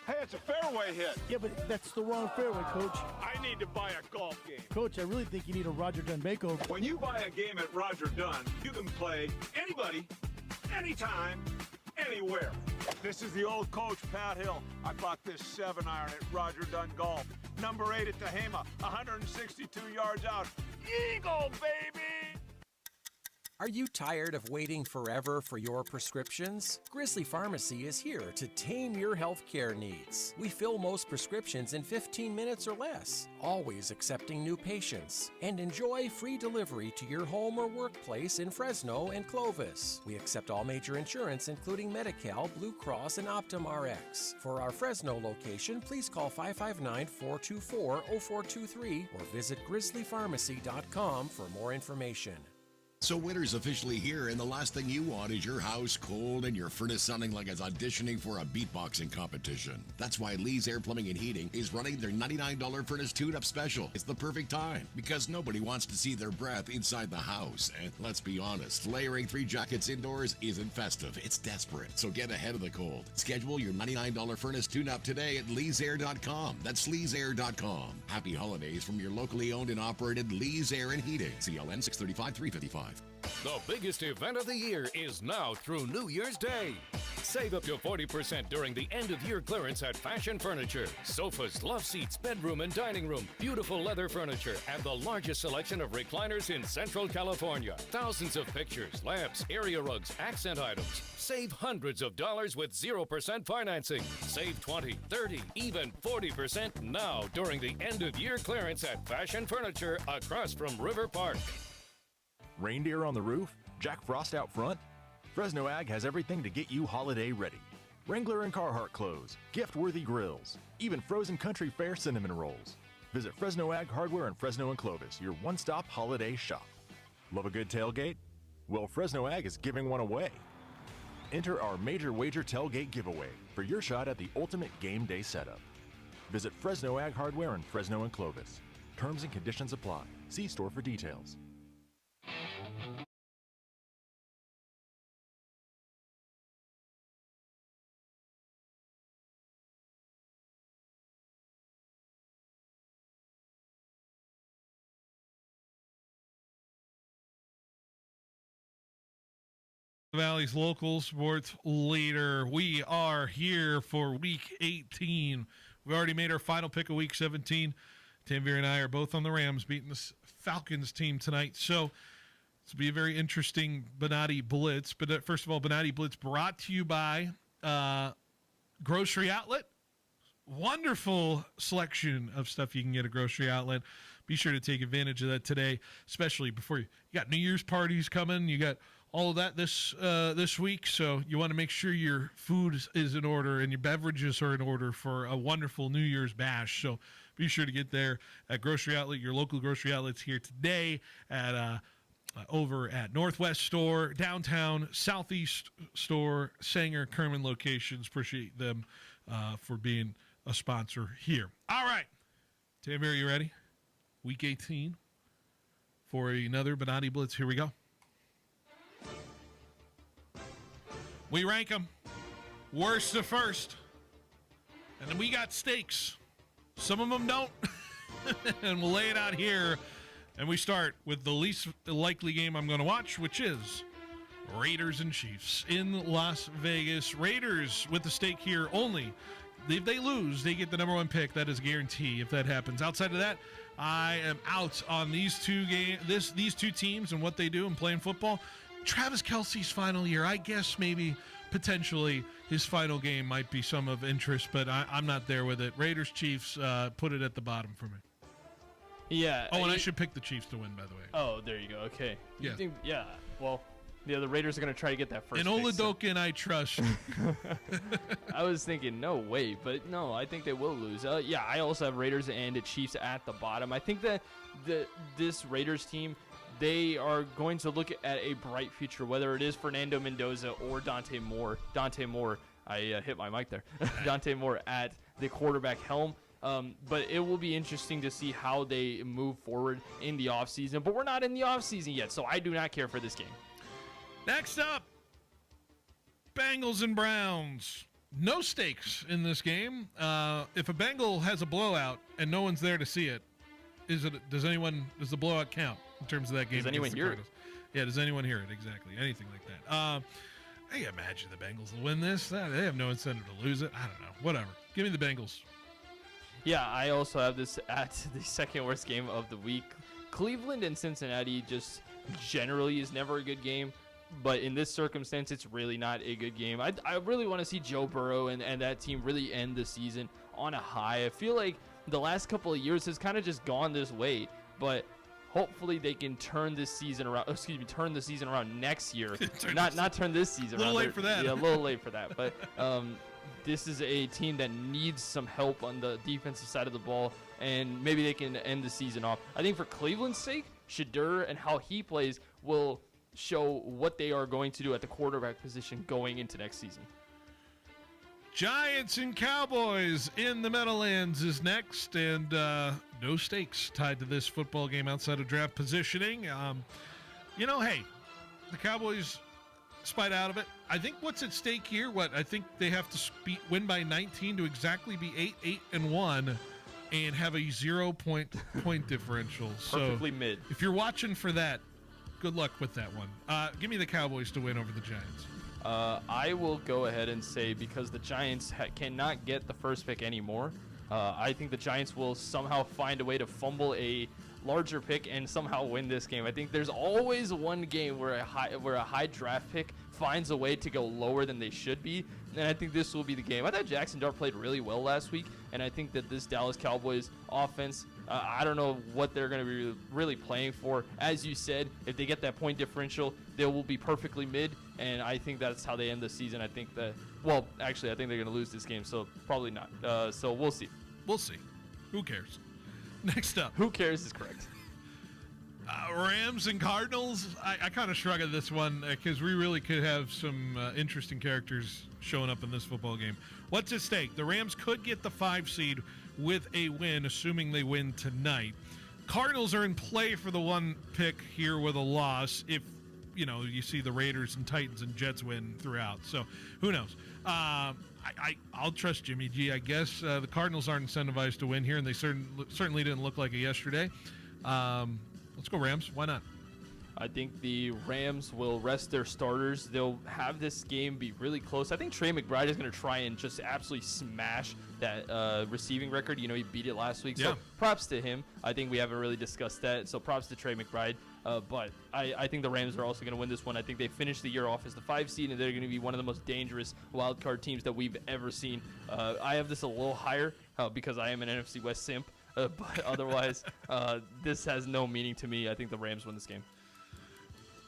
K: Hey, it's a fairway hit.
J: Yeah, but that's the wrong fairway, Coach.
K: I need to buy a golf game.
J: Coach, I really think you need a Roger Dunn makeover.
K: When you buy a game at Roger Dunn, you can play anybody, anytime, anywhere. This is the old coach, Pat Hill. I bought this 7-iron at Roger Dunn Golf. Number 8 at Tehama, 162 yards out. Eagle, baby!
V: Are you tired of waiting forever for your prescriptions? Grizzly Pharmacy is here to tame your healthcare needs. We fill most prescriptions in 15 minutes or less, always accepting new patients, and enjoy free delivery to your home or workplace in Fresno and Clovis. We accept all major insurance, including Medi-Cal, Blue Cross, and Optum Rx. For our Fresno location, please call 559-424-0423 or visit grizzlypharmacy.com for more information.
L: So winter's officially here, and the last thing you want is your house cold and your furnace sounding like it's auditioning for a beatboxing competition. That's why Lee's Air Plumbing and Heating is running their $99 furnace tune-up special. It's the perfect time, because nobody wants to see their breath inside the house. And let's be honest, layering 3 jackets indoors isn't festive, it's desperate. So get ahead of the cold. Schedule your $99 furnace tune-up today at leesair.com. That's leesair.com. Happy holidays from your locally owned and operated Lee's Air and Heating. CLN 635-355.
Y: The biggest event of the year is now through New Year's Day.
E: Save up to 40% during the end-of-year clearance at Fashion Furniture. Sofas, love seats, bedroom and dining room, beautiful leather furniture, and the largest selection of recliners in Central California. Thousands of pictures, lamps, area rugs, accent items. Save hundreds of dollars with 0% financing. Save 20, 30, even 40% now during the end-of-year clearance at Fashion Furniture across from River Park.
O: Reindeer on the roof? Jack Frost out front? Fresno Ag has everything to get you holiday ready. Wrangler and Carhartt clothes, gift-worthy grills, even frozen country fair cinnamon rolls. Visit Fresno Ag Hardware in Fresno and Clovis, your one-stop holiday shop. Love a good tailgate? Well, Fresno Ag is giving one away. Enter our Major Wager Tailgate giveaway for your shot at the ultimate game day setup. Visit Fresno Ag Hardware in Fresno and Clovis. Terms and conditions apply. See store for details.
A: Valley's local sports leader. We are here for week 18. We already made our final pick of week 17. Tanvir and I are both on the Rams beating the Falcons team tonight. So this will be a very interesting Benotti Blitz. But first of all, Benotti Blitz brought to you by Grocery Outlet. Wonderful selection of stuff you can get at Grocery Outlet. Be sure to take advantage of that today, especially before you got New Year's parties coming. You got all of that this week, so you want to make sure your food is in order and your beverages are in order for a wonderful New Year's bash. So be sure to get there at Grocery Outlet. Your local Grocery Outlet's here today at over at Northwest Store, downtown, Southeast Store, Sanger, Kerman locations. Appreciate them for being a sponsor here. All right, Tanvir, you ready? Week 18 for another Benotti Blitz. Here we go. We rank them worst to first. And then we got stakes. Some of them don't. And we'll lay it out here. And we start with the least likely game I'm going to watch, which is Raiders and Chiefs in Las Vegas. Raiders with the stake here only. If they lose, they get the number one pick. That is a guarantee if that happens. Outside of that, I am out on these two teams and what they do in playing football. Travis Kelce's final year, I guess maybe potentially his final game might be some of interest, but I'm not there with it. Raiders, Chiefs, put it at the bottom for me.
D: Yeah.
A: Oh, and I should pick the Chiefs to win, by the way.
D: Oh, there you go. Okay.
A: Yeah.
D: Well, the Raiders are going to try to get that first
A: and
D: pick.
A: Oladokin, I trust.
D: I was thinking, no way, but no, I think they will lose. Yeah, I also have Raiders and Chiefs at the bottom. I think that this Raiders team, they are going to look at a bright future, whether it is Fernando Mendoza or Dante Moore. I hit my mic there. Dante Moore at the quarterback helm. But it will be interesting to see how they move forward in the offseason. But we're not in the offseason yet, so I do not care for this game.
A: Next up, Bengals and Browns. No stakes in this game. If a Bengal has a blowout and no one's there to see it, does the blowout count in terms of that game?
D: Does anyone hear it?
A: Yeah, does anyone hear it? Exactly. Anything like that. I imagine the Bengals will win this. They have no incentive to lose it. I don't know. Whatever. Give me the Bengals.
D: Yeah, I also have this at the second worst game of the week. Cleveland and Cincinnati just generally is never a good game. But in this circumstance, it's really not a good game. I really want to see Joe Burrow and that team really end the season on a high. I feel like the last couple of years has kind of just gone this way. But hopefully they can turn this season around. Turn the season around next year. not turn this season around.
A: A little late for that.
D: Yeah, a little late for that. But this is a team that needs some help on the defensive side of the ball, and maybe they can end the season off. I think for Cleveland's sake, Shadur and how he plays will show what they are going to do at the quarterback position going into next season.
A: Giants and Cowboys in the Meadowlands is next, and no stakes tied to this football game outside of draft positioning. Hey, the Cowboys spied out of it. I think what's at stake here, I think they have to win by 19 to exactly be 8-1 and have a 0 point differential.
D: Perfectly mid.
A: If you're watching for that, good luck with that one. Give me the Cowboys to win over the Giants.
D: I will go ahead and say, because the Giants cannot get the first pick anymore, I think the Giants will somehow find a way to fumble a larger pick and somehow win this game. I think there's always one game where a high draft pick finds a way to go lower than they should be, and I think this will be the game. I thought Jackson Dart played really well last week, and I think that this Dallas Cowboys offense, I don't know what they're going to be really playing for. As you said, if they get that point differential, they will be perfectly mid, and I think that's how they end the season. I think that, well, actually, I think they're going to lose this game, so probably not. So we'll see.
A: We'll see. Who cares? Next up.
D: Who cares is correct.
A: Rams and Cardinals. I kind of shrug at this one because we really could have some interesting characters showing up in this football game. What's at stake? The Rams could get the 5 seed with a win, assuming they win tonight. Cardinals are in play for the 1 pick here with a loss if, you see the Raiders and Titans and Jets win throughout. So who knows? I'll trust Jimmy G. I guess the Cardinals aren't incentivized to win here, and they certainly didn't look like it yesterday. Let's go Rams. Why not?
D: I think the Rams will rest their starters. They'll have this game be really close. I think Trey McBride is going to try and just absolutely smash that receiving record. He beat it last week. So props to him. I think we haven't really discussed that. So props to Trey McBride. But I think the Rams are also going to win this one. I think they finished the year off as the 5 seed, and they're going to be one of the most dangerous wild card teams that we've ever seen. I have this a little higher because I am an NFC West simp. But otherwise, this has no meaning to me. I think the Rams win this game.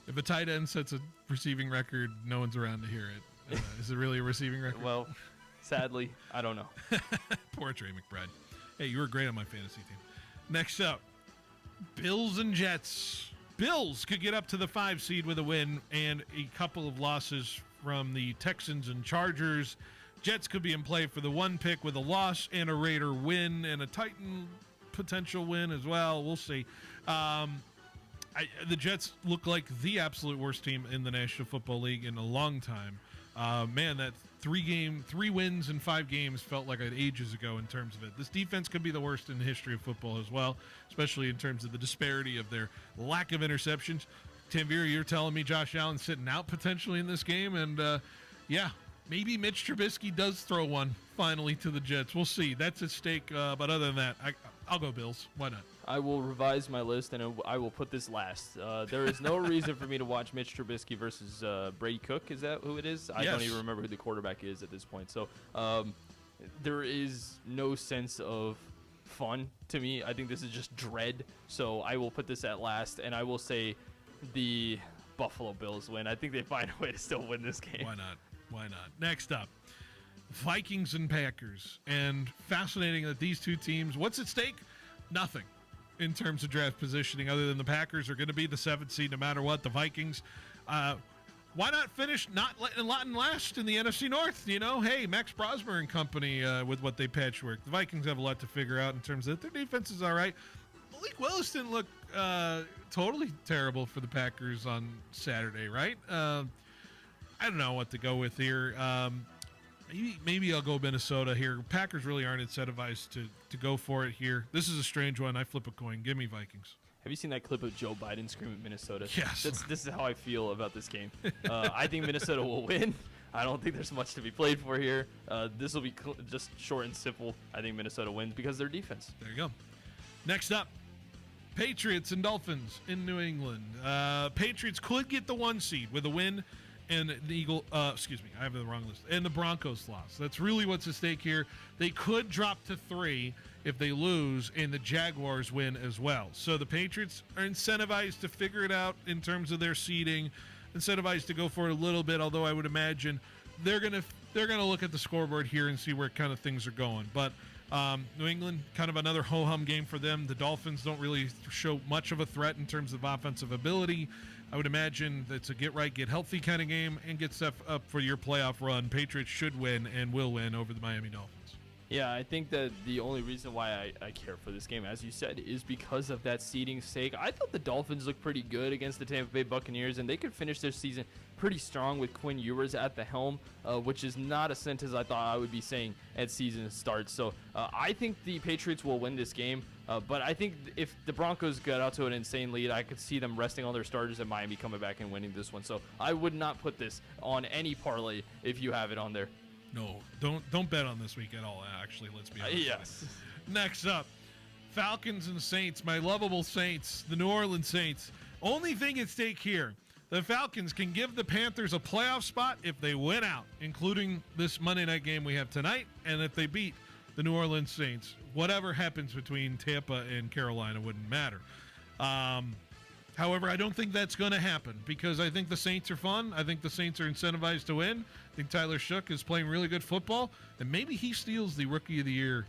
A: If a tight end sets a receiving record, no one's around to hear it. Is it really a receiving record?
D: Well, sadly, I don't know.
A: Poor Trey McBride. Hey, you were great on my fantasy team. Next up, Bills and Jets. Bills could get up to the 5 seed with a win and a couple of losses from the Texans and Chargers. Jets could be in play for the 1 pick with a loss and a Raider win and a Titan potential win as well. We'll see. The Jets look like the absolute worst team in the National Football League in a long time. Man, that 3 wins in 5 games felt like ages ago in terms of it. This defense could be the worst in the history of football as well, especially in terms of the disparity of their lack of interceptions. Tanvir, you're telling me Josh Allen's sitting out potentially in this game, and maybe Mitch Trubisky does throw one finally to the Jets. We'll see. That's at stake, but other than that, I'll go Bills. Why not?
D: I will revise my list, and I will put this last. There is no reason for me to watch Mitch Trubisky versus Brady Cook. Is that who it is? I don't even remember who the quarterback is at this point. So there is no sense of fun to me. I think this is just dread. So I will put this at last, and I will say the Buffalo Bills win. I think they find a way to still win this game.
A: Why not? Why not? Next up, Vikings and Packers. And fascinating that these two teams, what's at stake? Nothing in terms of draft positioning other than the Packers are going to be the 7th seed no matter what. The Vikings, why not finish not last in the NFC North? Hey, Max Brosmer and company with what they patchwork. The Vikings have a lot to figure out in terms of their defense is all right. Malik Willis didn't look totally terrible for the Packers on Saturday, right? I don't know what to go with here. Maybe I'll go Minnesota here. Packers really aren't incentivized to go for it here. This is a strange one. I flip a coin. Give me Vikings.
D: Have you seen that clip of Joe Biden screaming Minnesota?
A: Yes.
D: This is how I feel about this game. I think Minnesota will win. I don't think there's much to be played for here. This will be just short and simple. I think Minnesota wins because of their defense.
A: There you go. Next up, Patriots and Dolphins in New England. Patriots could get the 1 seed with a win. And the I have the wrong list. And the Broncos lost. That's really what's at stake here. They could drop to 3 if they lose, and the Jaguars win as well. So the Patriots are incentivized to figure it out in terms of their seeding, incentivized to go for it a little bit. Although I would imagine they're gonna look at the scoreboard here and see where kind of things are going. But New England, kind of another ho-hum game for them. The Dolphins don't really show much of a threat in terms of offensive ability. I would imagine it's a get right, get healthy kind of game and get stuff up for your playoff run. Patriots should win and will win over the Miami Dolphins.
D: Yeah, I think that the only reason why I care for this game, as you said, is because of that seeding sake. I thought the Dolphins looked pretty good against the Tampa Bay Buccaneers, and they could finish their season pretty strong with Quinn Ewers at the helm, which is not a sentence I thought I would be saying at season start. So I think the Patriots will win this game, but I think if the Broncos get out to an insane lead, I could see them resting all their starters and Miami coming back and winning this one. So I would not put this on any parlay if you have it on there.
A: No, don't bet on this week at all. Actually, let's be honest.
D: Yes.
A: Next up, Falcons and Saints, my lovable Saints, the New Orleans Saints. Only thing at stake here, the Falcons can give the Panthers a playoff spot if they win out, including this Monday night game we have tonight, and if they beat the New Orleans Saints. Whatever happens between Tampa and Carolina wouldn't matter. However, I don't think that's going to happen because I think the Saints are fun. I think the Saints are incentivized to win. I think Tyler Shook is playing really good football, and maybe he steals the Rookie of the Year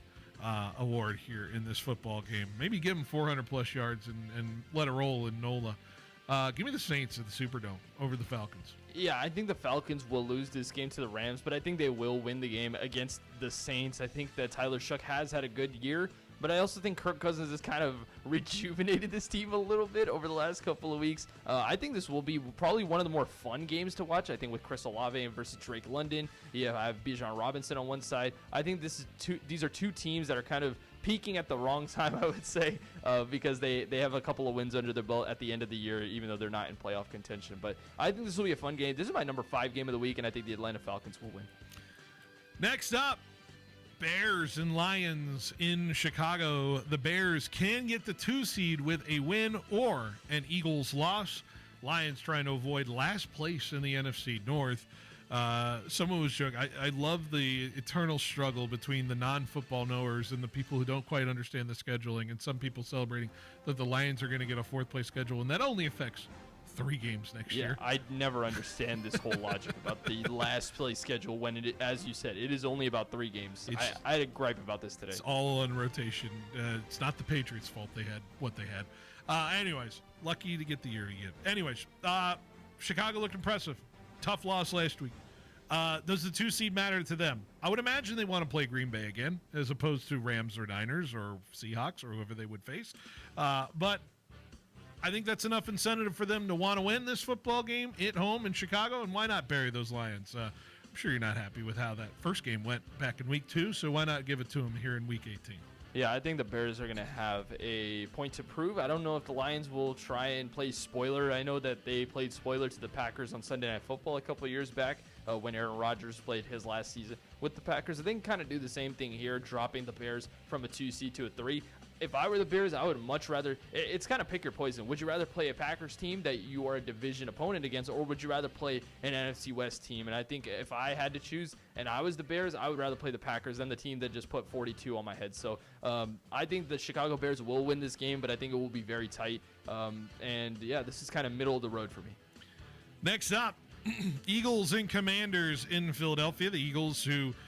A: award here in this football game. Maybe give him 400-plus yards and let it roll in NOLA. Give me the Saints at the Superdome over the Falcons.
D: Yeah, I think the Falcons will lose this game to the Rams, but I think they will win the game against the Saints. I think that Tyler Shook has had a good year, but I also think Kirk Cousins has kind of rejuvenated this team a little bit over the last couple of weeks. I think this will be probably one of the more fun games to watch. I think with Chris Olave versus Drake London, you have Bijan Robinson on one side. I think these are two teams that are kind of peaking at the wrong time, I would say, because they have a couple of wins under their belt at the end of the year, even though they're not in playoff contention. But I think this will be a fun game. This is my number 5 game of the week, and I think the Atlanta Falcons will win.
A: Next up, Bears and Lions in Chicago. The Bears can get the 2 seed with a win or an Eagles loss. Lions trying to avoid last place in the NFC North. Someone was joking. I love the eternal struggle between the non-football knowers and the people who don't quite understand the scheduling, and some people celebrating that the Lions are going to get a 4th place schedule, and that only affects 3 games next year.
D: I never understand this whole logic about the last place schedule when it, as you said, it is only about 3 games. I had a gripe about this today.
A: It's all on rotation. It's not the Patriots' fault they had what they had. Anyways, lucky to get the year you get. Anyways, Chicago looked impressive. Tough loss last week. Does the 2 seed matter to them? I would imagine they want to play Green Bay again as opposed to Rams or Niners or Seahawks or whoever they would face. But I think that's enough incentive for them to want to win this football game at home in Chicago, and why not bury those Lions? I'm sure you're not happy with how that first game went back in week 2, so why not give it to them here in week 18?
D: Yeah, I think the Bears are going to have a point to prove. I don't know if the Lions will try and play spoiler. I know that they played spoiler to the Packers on Sunday Night Football a couple of years back when Aaron Rodgers played his last season with the Packers. They can kind of do the same thing here, dropping the Bears from a 2 seed to a 3. If I were the Bears, I would much rather – it's kind of pick your poison. Would you rather play a Packers team that you are a division opponent against, or would you rather play an NFC West team? And I think if I had to choose and I was the Bears, I would rather play the Packers than the team that just put 42 on my head. So I think the Chicago Bears will win this game, but I think it will be very tight. And, yeah, this is kind of middle of the road for me.
A: Next up, Eagles and Commanders in Philadelphia. The Eagles who –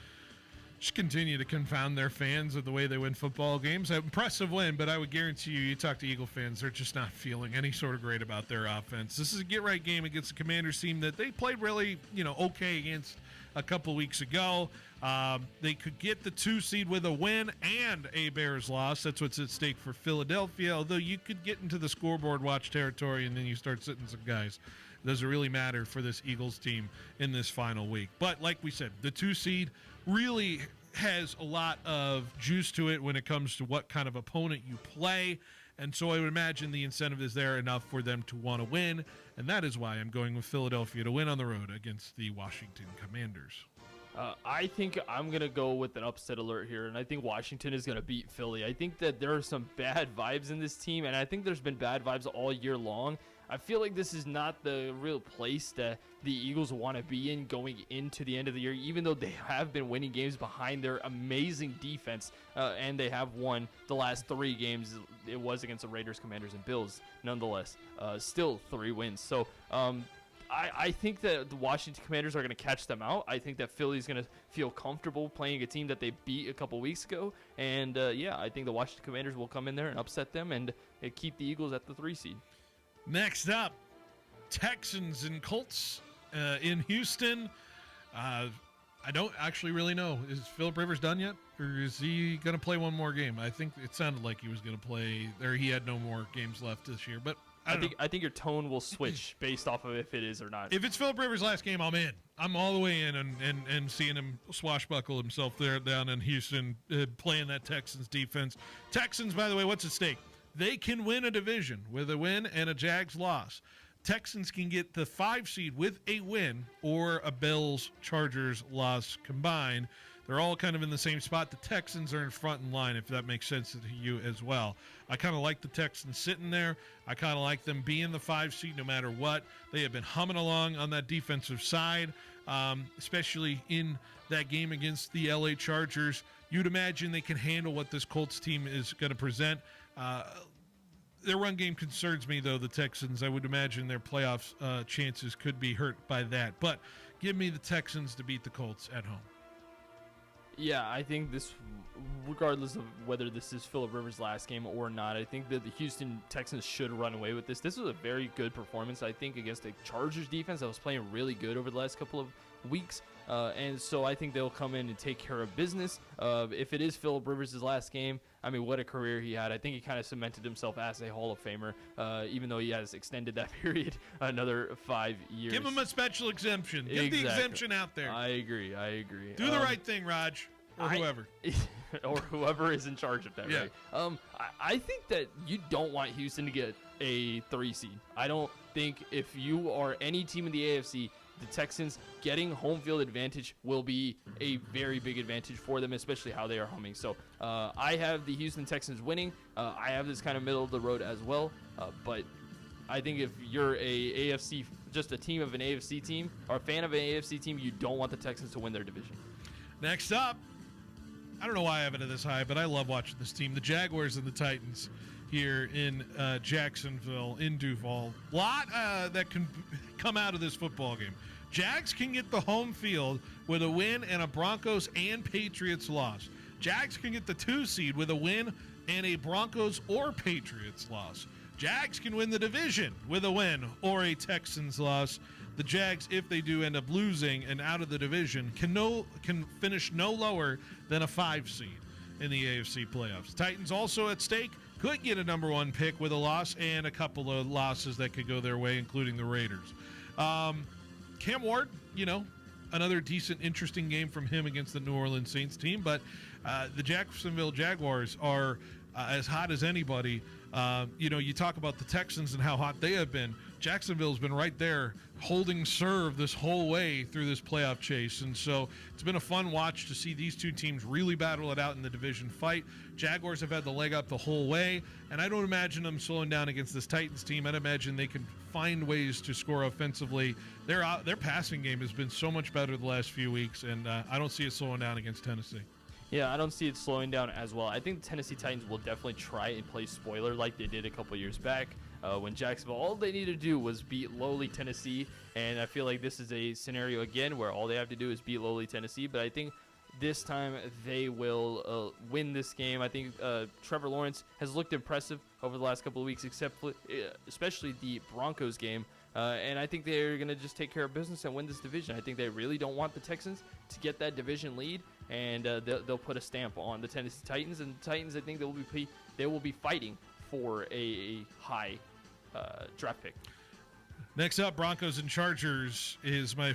A: just continue to confound their fans of the way they win football games. An impressive win, but I would guarantee you talk to Eagle fans, they're just not feeling any sort of great about their offense. This is a get-right game against the Commanders team that they played really, okay against a couple weeks ago. They could get the 2 seed with a win and a Bears loss. That's what's at stake for Philadelphia, although you could get into the scoreboard watch territory and then you start sitting some guys. It doesn't really matter for this Eagles team in this final week. But like we said, the 2 seed really has a lot of juice to it when it comes to what kind of opponent you play. And so I would imagine the incentive is there enough for them to want to win. And that is why I'm going with Philadelphia to win on the road against the Washington Commanders.
D: I think I'm going to go with an upset alert here, and I think Washington is going to beat Philly. I think that there are some bad vibes in this team, and I think there's been bad vibes all year long. I feel like this is not the real place that the Eagles want to be in going into the end of the year, even though they have been winning games behind their amazing defense, and they have won the last 3 games. It was against the Raiders, Commanders, and Bills, nonetheless. Still 3 wins. So I think that the Washington Commanders are going to catch them out. I think that Philly's going to feel comfortable playing a team that they beat a couple weeks ago. And, I think the Washington Commanders will come in there and upset them and keep the Eagles at the 3 seed.
A: Next up, Texans and Colts in Houston. I don't actually really know. Is Philip Rivers done yet? Or is he going to play one more game? I think it sounded like he was going to play, or he had no more games left this year. But
D: I think your tone will switch based off of if it is or not.
A: if it's Philip Rivers' last game, I'm in. I'm all the way in and seeing him swashbuckle himself there down in Houston, playing that Texans defense. Texans, by the way, what's at stake? They can win a division with a win and a Jags loss. Texans can get the 5 seed with a win or a Bills-Chargers loss combined. They're all kind of in the same spot. The Texans are in front in line, if that makes sense to you as well. I kind of like the Texans sitting there. I kind of like them being the 5 seed no matter what. They have been humming along on that defensive side, especially in that game against the LA Chargers. You'd imagine they can handle what this Colts team is going to present. Their run game concerns me, though, the Texans. I would imagine their playoff chances could be hurt by that. But give me the Texans to beat the Colts at home.
D: Yeah, I think this, regardless of whether this is Philip Rivers' last game or not, I think that the Houston Texans should run away with this. This was a very good performance, I think, against the Chargers defense that was playing really good over the last couple of weeks. And so I think they'll come in and take care of business. If it is Philip Rivers' last game, I mean, what a career he had. I think he kind of cemented himself as a Hall of Famer, even though he has extended that period another 5 years.
A: Give him a special exemption. Get the exemption out there.
D: I agree.
A: Do the right thing, Raj, or whoever.
D: Or whoever is in charge of that, right? I think that you don't want Houston to get a 3 seed. I don't think if you are any team in the AFC, the Texans getting home field advantage will be a very big advantage for them, especially how they are humming. So I have the Houston Texans winning. I have this kind of middle of the road as well. But I think if you're just a team of an AFC team or a fan of an AFC team, you don't want the Texans to win their division.
A: Next up, I don't know why I have it this high, but I love watching this team. The Jaguars and the Titans here in Jacksonville, in Duval. A lot that can come out of this football game. Jags can get the home field with a win and a Broncos and Patriots loss. Jags can get the 2 seed with a win and a Broncos or Patriots loss. Jags can win the division with a win or a Texans loss. The Jags, if they do end up losing and out of the division, can finish no lower than a 5 seed in the AFC playoffs. Titans also at stake, could get a number 1 pick with a loss and a couple of losses that could go their way, including the Raiders. Cam Ward, another decent, interesting game from him against the New Orleans Saints team, but the Jacksonville Jaguars are as hot as anybody. You talk about the Texans and how hot they have been. Jacksonville's been right there holding serve this whole way through this playoff chase. And so it's been a fun watch to see these two teams really battle it out in the division fight. Jaguars have had the leg up the whole way, and I don't imagine them slowing down against this Titans team. I'd imagine they can find ways to score offensively. Their passing game has been so much better the last few weeks, and I don't see it slowing down against Tennessee.
D: Yeah, I don't see it slowing down as well. I think the Tennessee Titans will definitely try and play spoiler like they did a couple years back. When Jacksonville, all they needed to do was beat lowly Tennessee, and I feel like this is a scenario again where all they have to do is beat lowly Tennessee, but I think this time they will win this game. I think Trevor Lawrence has looked impressive over the last couple of weeks, especially the Broncos game, and I think they're going to just take care of business and win this division. I think they really don't want the Texans to get that division lead, and they'll put a stamp on the Tennessee Titans, and the Titans, I think they will be fighting for a high draft pick.
A: Next up, Broncos and Chargers is my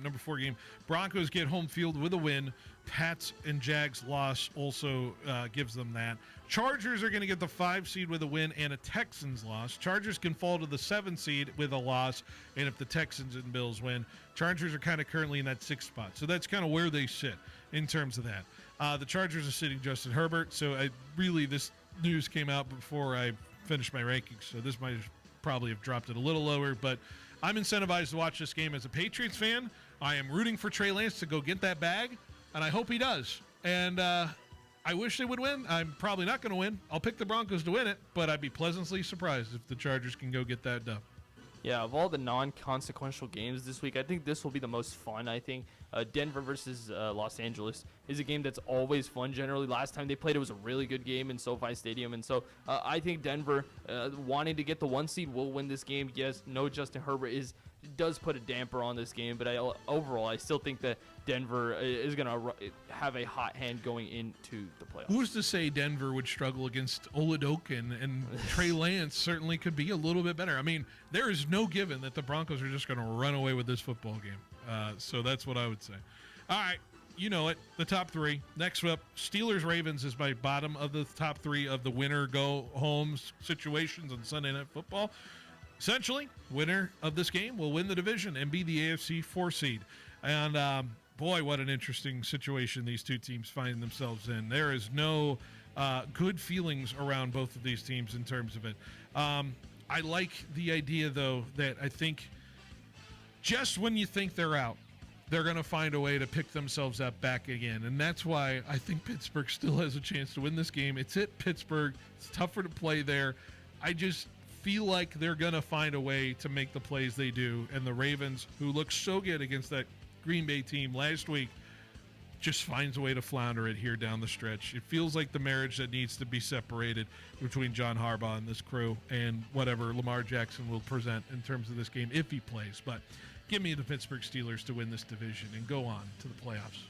A: number 4 game. Broncos get home field with a win. Pats and Jags loss also gives them that. Chargers are going to get the 5 seed with a win and a Texans loss. Chargers can fall to the 7 seed with a loss, and if the Texans and Bills win, Chargers are kind of currently in that 6th spot. So that's kind of where they sit in terms of that. The Chargers are sitting Justin Herbert, so this news came out before I finished my rankings, so this might probably have dropped it a little lower, but I'm incentivized to watch this game as a Patriots fan. I am rooting for Trey Lance to go get that bag, and I hope he does. And I wish they would win. I'm probably not going to win. I'll pick the Broncos to win it, but I'd be pleasantly surprised if the Chargers can go get that dub.
D: Yeah, of all the non-consequential games this week, I think this will be the most fun. I think Denver versus Los Angeles is a game that's always fun generally. Last time they played, it was a really good game in SoFi Stadium. And so I think Denver, wanting to get the 1 seed, will win this game. Yes, no Justin Herbert is does put a damper on this game. But overall, I still think that Denver is going to have a hot hand going into the playoffs.
A: Who's to say Denver would struggle against Oladokin and Trey Lance certainly could be a little bit better. I mean, there is no given that the Broncos are just going to run away with this football game. So that's what I would say. All right, you know it, the top three. Next up, Steelers-Ravens is my bottom of the top three of the winner-go-home situations on Sunday Night Football. Essentially, winner of this game will win the division and be the AFC 4 seed. And boy, what an interesting situation these two teams find themselves in. There is no good feelings around both of these teams in terms of it. I like the idea, though, that I think just when you think they're out, they're going to find a way to pick themselves up back again. And that's why I think Pittsburgh still has a chance to win this game. It's at Pittsburgh. It's tougher to play there. I just feel like they're going to find a way to make the plays they do. And the Ravens, who looked so good against that Green Bay team last week, just finds a way to flounder it here down the stretch. It feels like the marriage that needs to be separated between John Harbaugh and this crew and whatever Lamar Jackson will present in terms of this game if he plays. But give me the Pittsburgh Steelers to win this division and go on to the playoffs.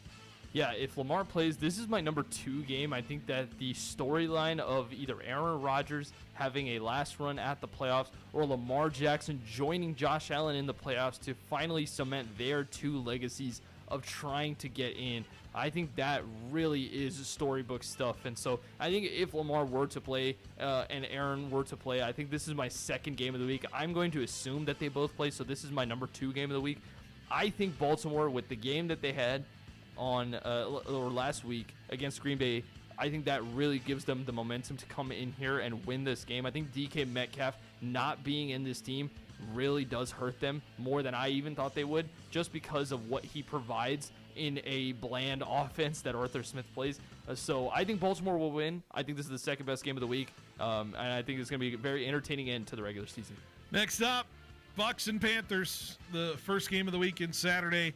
D: Yeah, if Lamar plays, this is my number 2 game. I think that the storyline of either Aaron Rodgers having a last run at the playoffs or Lamar Jackson joining Josh Allen in the playoffs to finally cement their 2 legacies of trying to get in, I think that really is storybook stuff. And so I think if Lamar were to play and Aaron were to play, I think this is my second game of the week. I'm going to assume that they both play, so this is my number 2 game of the week. I think Baltimore, with the game that they had on or last week against Green Bay, I think that really gives them the momentum to come in here and win this game. I think DK Metcalf not being in this team really does hurt them more than I even thought they would, just because of what he provides in a bland offense that Arthur Smith plays. So I think Baltimore will win. I think this is the second best game of the week, and I think it's going to be a very entertaining end to the regular season.
A: Next up, Bucs and Panthers, the first game of the weekend Saturday.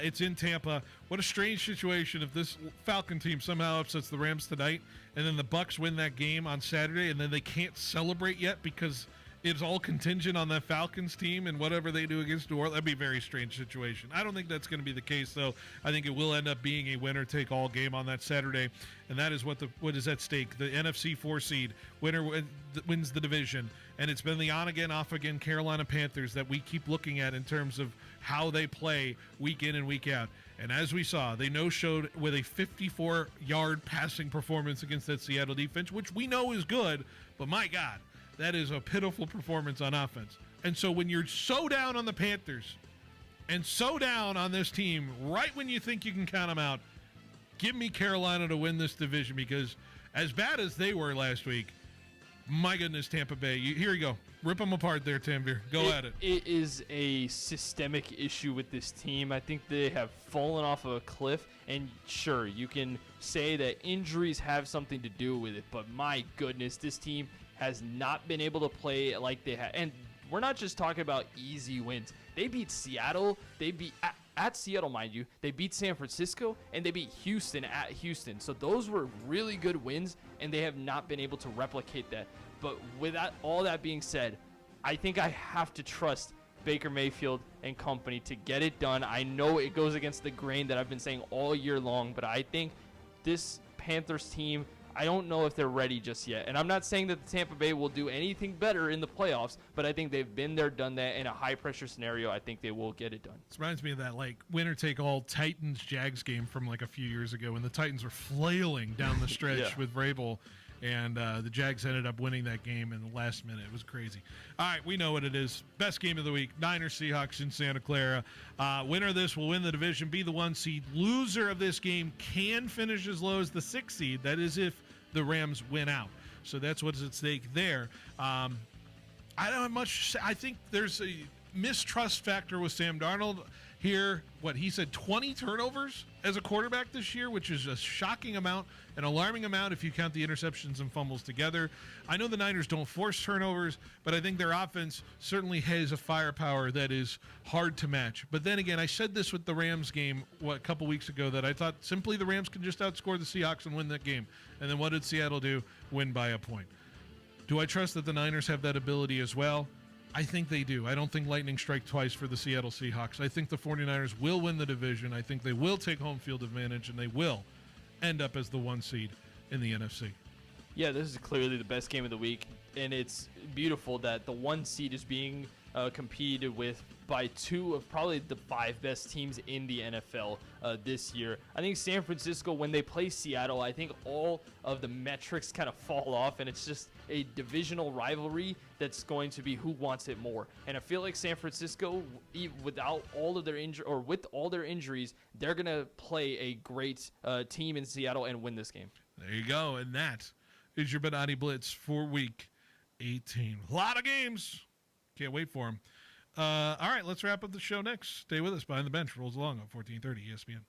A: It's in Tampa. What a strange situation if this Falcon team somehow upsets the Rams tonight, and then the Bucs win that game on Saturday, and then they can't celebrate yet because it's all contingent on that Falcons team and whatever they do against New Orleans. That'd be a very strange situation. I don't think that's going to be the case, though. I think it will end up being a winner-take-all game on that Saturday, and that is what is at stake. The NFC 4 seed winner wins the division, and it's been the on-again, off-again Carolina Panthers that we keep looking at in terms of how they play week in and week out. And as we saw, they no-showed with a 54-yard passing performance against that Seattle defense, which we know is good, but my God, that is a pitiful performance on offense. And so when you're so down on the Panthers and so down on this team, right when you think you can count them out, give me Carolina to win this division, because as bad as they were last week, my goodness, Tampa Bay. Here you go. Rip them apart there, Tanvir. Go at it.
D: It is a systemic issue with this team. I think they have fallen off of a cliff. And sure, you can say that injuries have something to do with it, but my goodness, this team has not been able to play like they had. And we're not just talking about easy wins. They beat Seattle. They beat at Seattle, mind you. They beat San Francisco, and they beat Houston at Houston. So those were really good wins, and they have not been able to replicate that. But with all that being said, I think I have to trust Baker Mayfield and company to get it done. I know it goes against the grain that I've been saying all year long, but I think this Panthers team, I don't know if they're ready just yet. And I'm not saying that the Tampa Bay will do anything better in the playoffs, but I think they've been there, done that. In a high-pressure scenario, I think they will get it done.
A: This reminds me of that, winner-take-all Titans-Jags game from, a few years ago when the Titans were flailing down the stretch with Vrabel, and the Jags ended up winning that game in the last minute. It was crazy. All right, we know what it is. Best game of the week, Niners-Seahawks in Santa Clara. Winner of this will win the division, be the 1 seed. Loser of this game can finish as low as the 6 seed. That is if the Rams win out. So that's what's at stake there. I don't have much. I think there's a mistrust factor with Sam Darnold here. He said 20 turnovers as a quarterback this year, which is a shocking amount, an alarming amount if you count the interceptions and fumbles together. I know the Niners don't force turnovers, but I think their offense certainly has a firepower that is hard to match. But then again, I said this with the Rams game a couple weeks ago, that I thought simply the Rams could just outscore the Seahawks and win that game. And then what did Seattle do? Win by a point. Do I trust that the Niners have that ability as well? I think they do. I don't think lightning strike twice for the Seattle Seahawks. I think the 49ers will win the division. I think they will take home field advantage, and they will end up as the 1 seed in the NFC.
D: Yeah, this is clearly the best game of the week, and it's beautiful that the 1 seed is being competed with by 2 of probably the 5 best teams in the NFL this year. I think San Francisco, when they play Seattle, I think all of the metrics kind of fall off, and it's just a divisional rivalry that's going to be who wants it more. And I feel like San Francisco, without all of their with all their injuries, they're going to play a great team in Seattle and win this game.
A: There you go, and that is your Benotti Blitz for Week 18. A lot of games. Can't wait for them. All right, let's wrap up the show next. Stay with us. Behind the Bench rolls along on 1430 ESPN.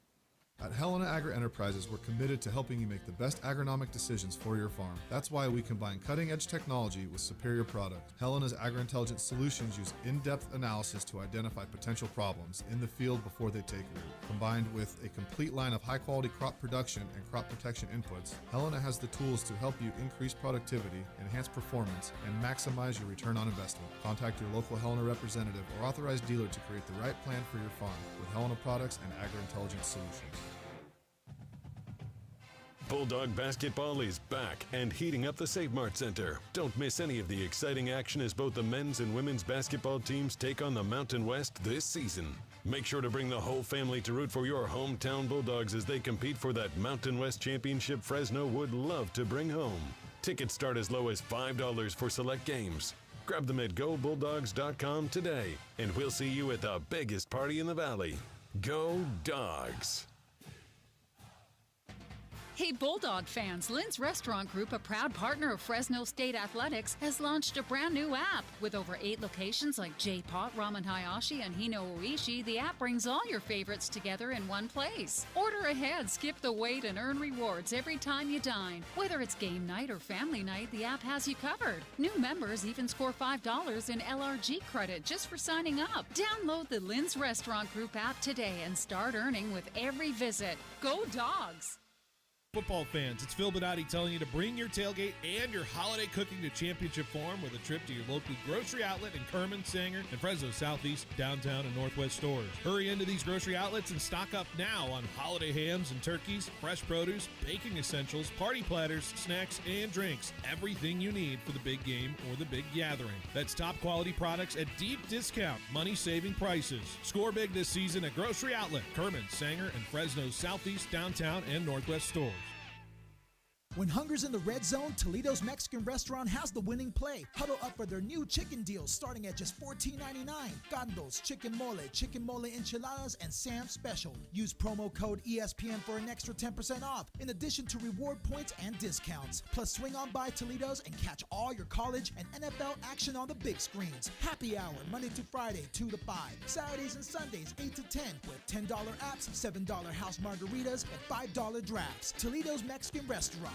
N: At Helena Agri-Enterprises, we're committed to helping you make the best agronomic decisions for your farm. That's why we combine cutting-edge technology with superior products. Helena's agri-intelligence solutions use in-depth analysis to identify potential problems in the field before they take root. Combined with a complete line of high-quality crop production and crop protection inputs, Helena has the tools to help you increase productivity, enhance performance, and maximize your return on investment. Contact your local Helena representative or authorized dealer to create the right plan for your farm with Helena products and agri-intelligence solutions.
S: Bulldog basketball is back and heating up the Save Mart Center. Don't miss any of the exciting action as both the men's and women's basketball teams take on the Mountain West this season. Make sure to bring the whole family to root for your hometown Bulldogs as they compete for that Mountain West championship Fresno would love to bring home. Tickets start as low as $5 for select games. Grab them at GoBulldogs.com today, and we'll see you at the biggest party in the Valley. Go Dogs!
P: Hey Bulldog fans, Lynn's Restaurant Group, a proud partner of Fresno State Athletics, has launched a brand new app. With over 8 locations like J-Pot, Ramen Hayashi, and Hino Oishi, the app brings all your favorites together in one place. Order ahead, skip the wait, and earn rewards every time you dine. Whether it's game night or family night, the app has you covered. New members even score $5 in LRG credit just for signing up. Download the Lynn's Restaurant Group app today and start earning with every visit. Go Dogs!
G: Football fans, it's Phil Benotti telling you to bring your tailgate and your holiday cooking to championship form with a trip to your local grocery outlet in Kerman, Sanger, and Fresno Southeast, downtown, and Northwest stores. Hurry into these grocery outlets and stock up now on holiday hams and turkeys, fresh produce, baking essentials, party platters, snacks, and drinks. Everything you need for the big game or the big gathering. That's top quality products at deep discount, money-saving prices. Score big this season at Grocery Outlet, Kerman, Sanger, and Fresno Southeast, downtown, and Northwest stores.
Q: When hunger's in the red zone, Toledo's Mexican restaurant has the winning play. Huddle up for their new chicken deals starting at just $14.99. Gandos, chicken mole enchiladas, and Sam's Special. Use promo code ESPN for an extra 10% off, in addition to reward points and discounts. Plus, swing on by Toledo's and catch all your college and NFL action on the big screens. Happy hour, Monday to Friday, 2 to 5. Saturdays and Sundays, 8 to 10, with $10 apps, $7 house margaritas, and $5 drafts. Toledo's Mexican Restaurant.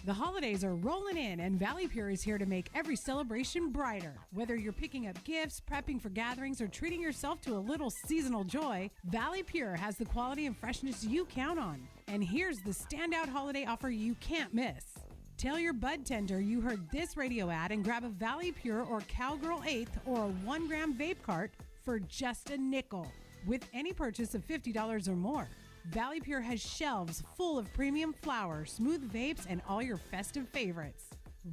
T: The holidays are rolling in, and Valley Pure is here to make every celebration brighter. Whether you're picking up gifts, prepping for gatherings, or treating yourself to a little seasonal joy, Valley Pure has the quality and freshness you count on. And here's the standout holiday offer you can't miss. Tell your bud tender you heard this radio ad and grab a Valley Pure or Cowgirl 8th or a 1-gram vape cart for just a nickel with any purchase of $50 or more. Valley Pure has shelves full of premium flower, smooth vapes, and all your festive favorites,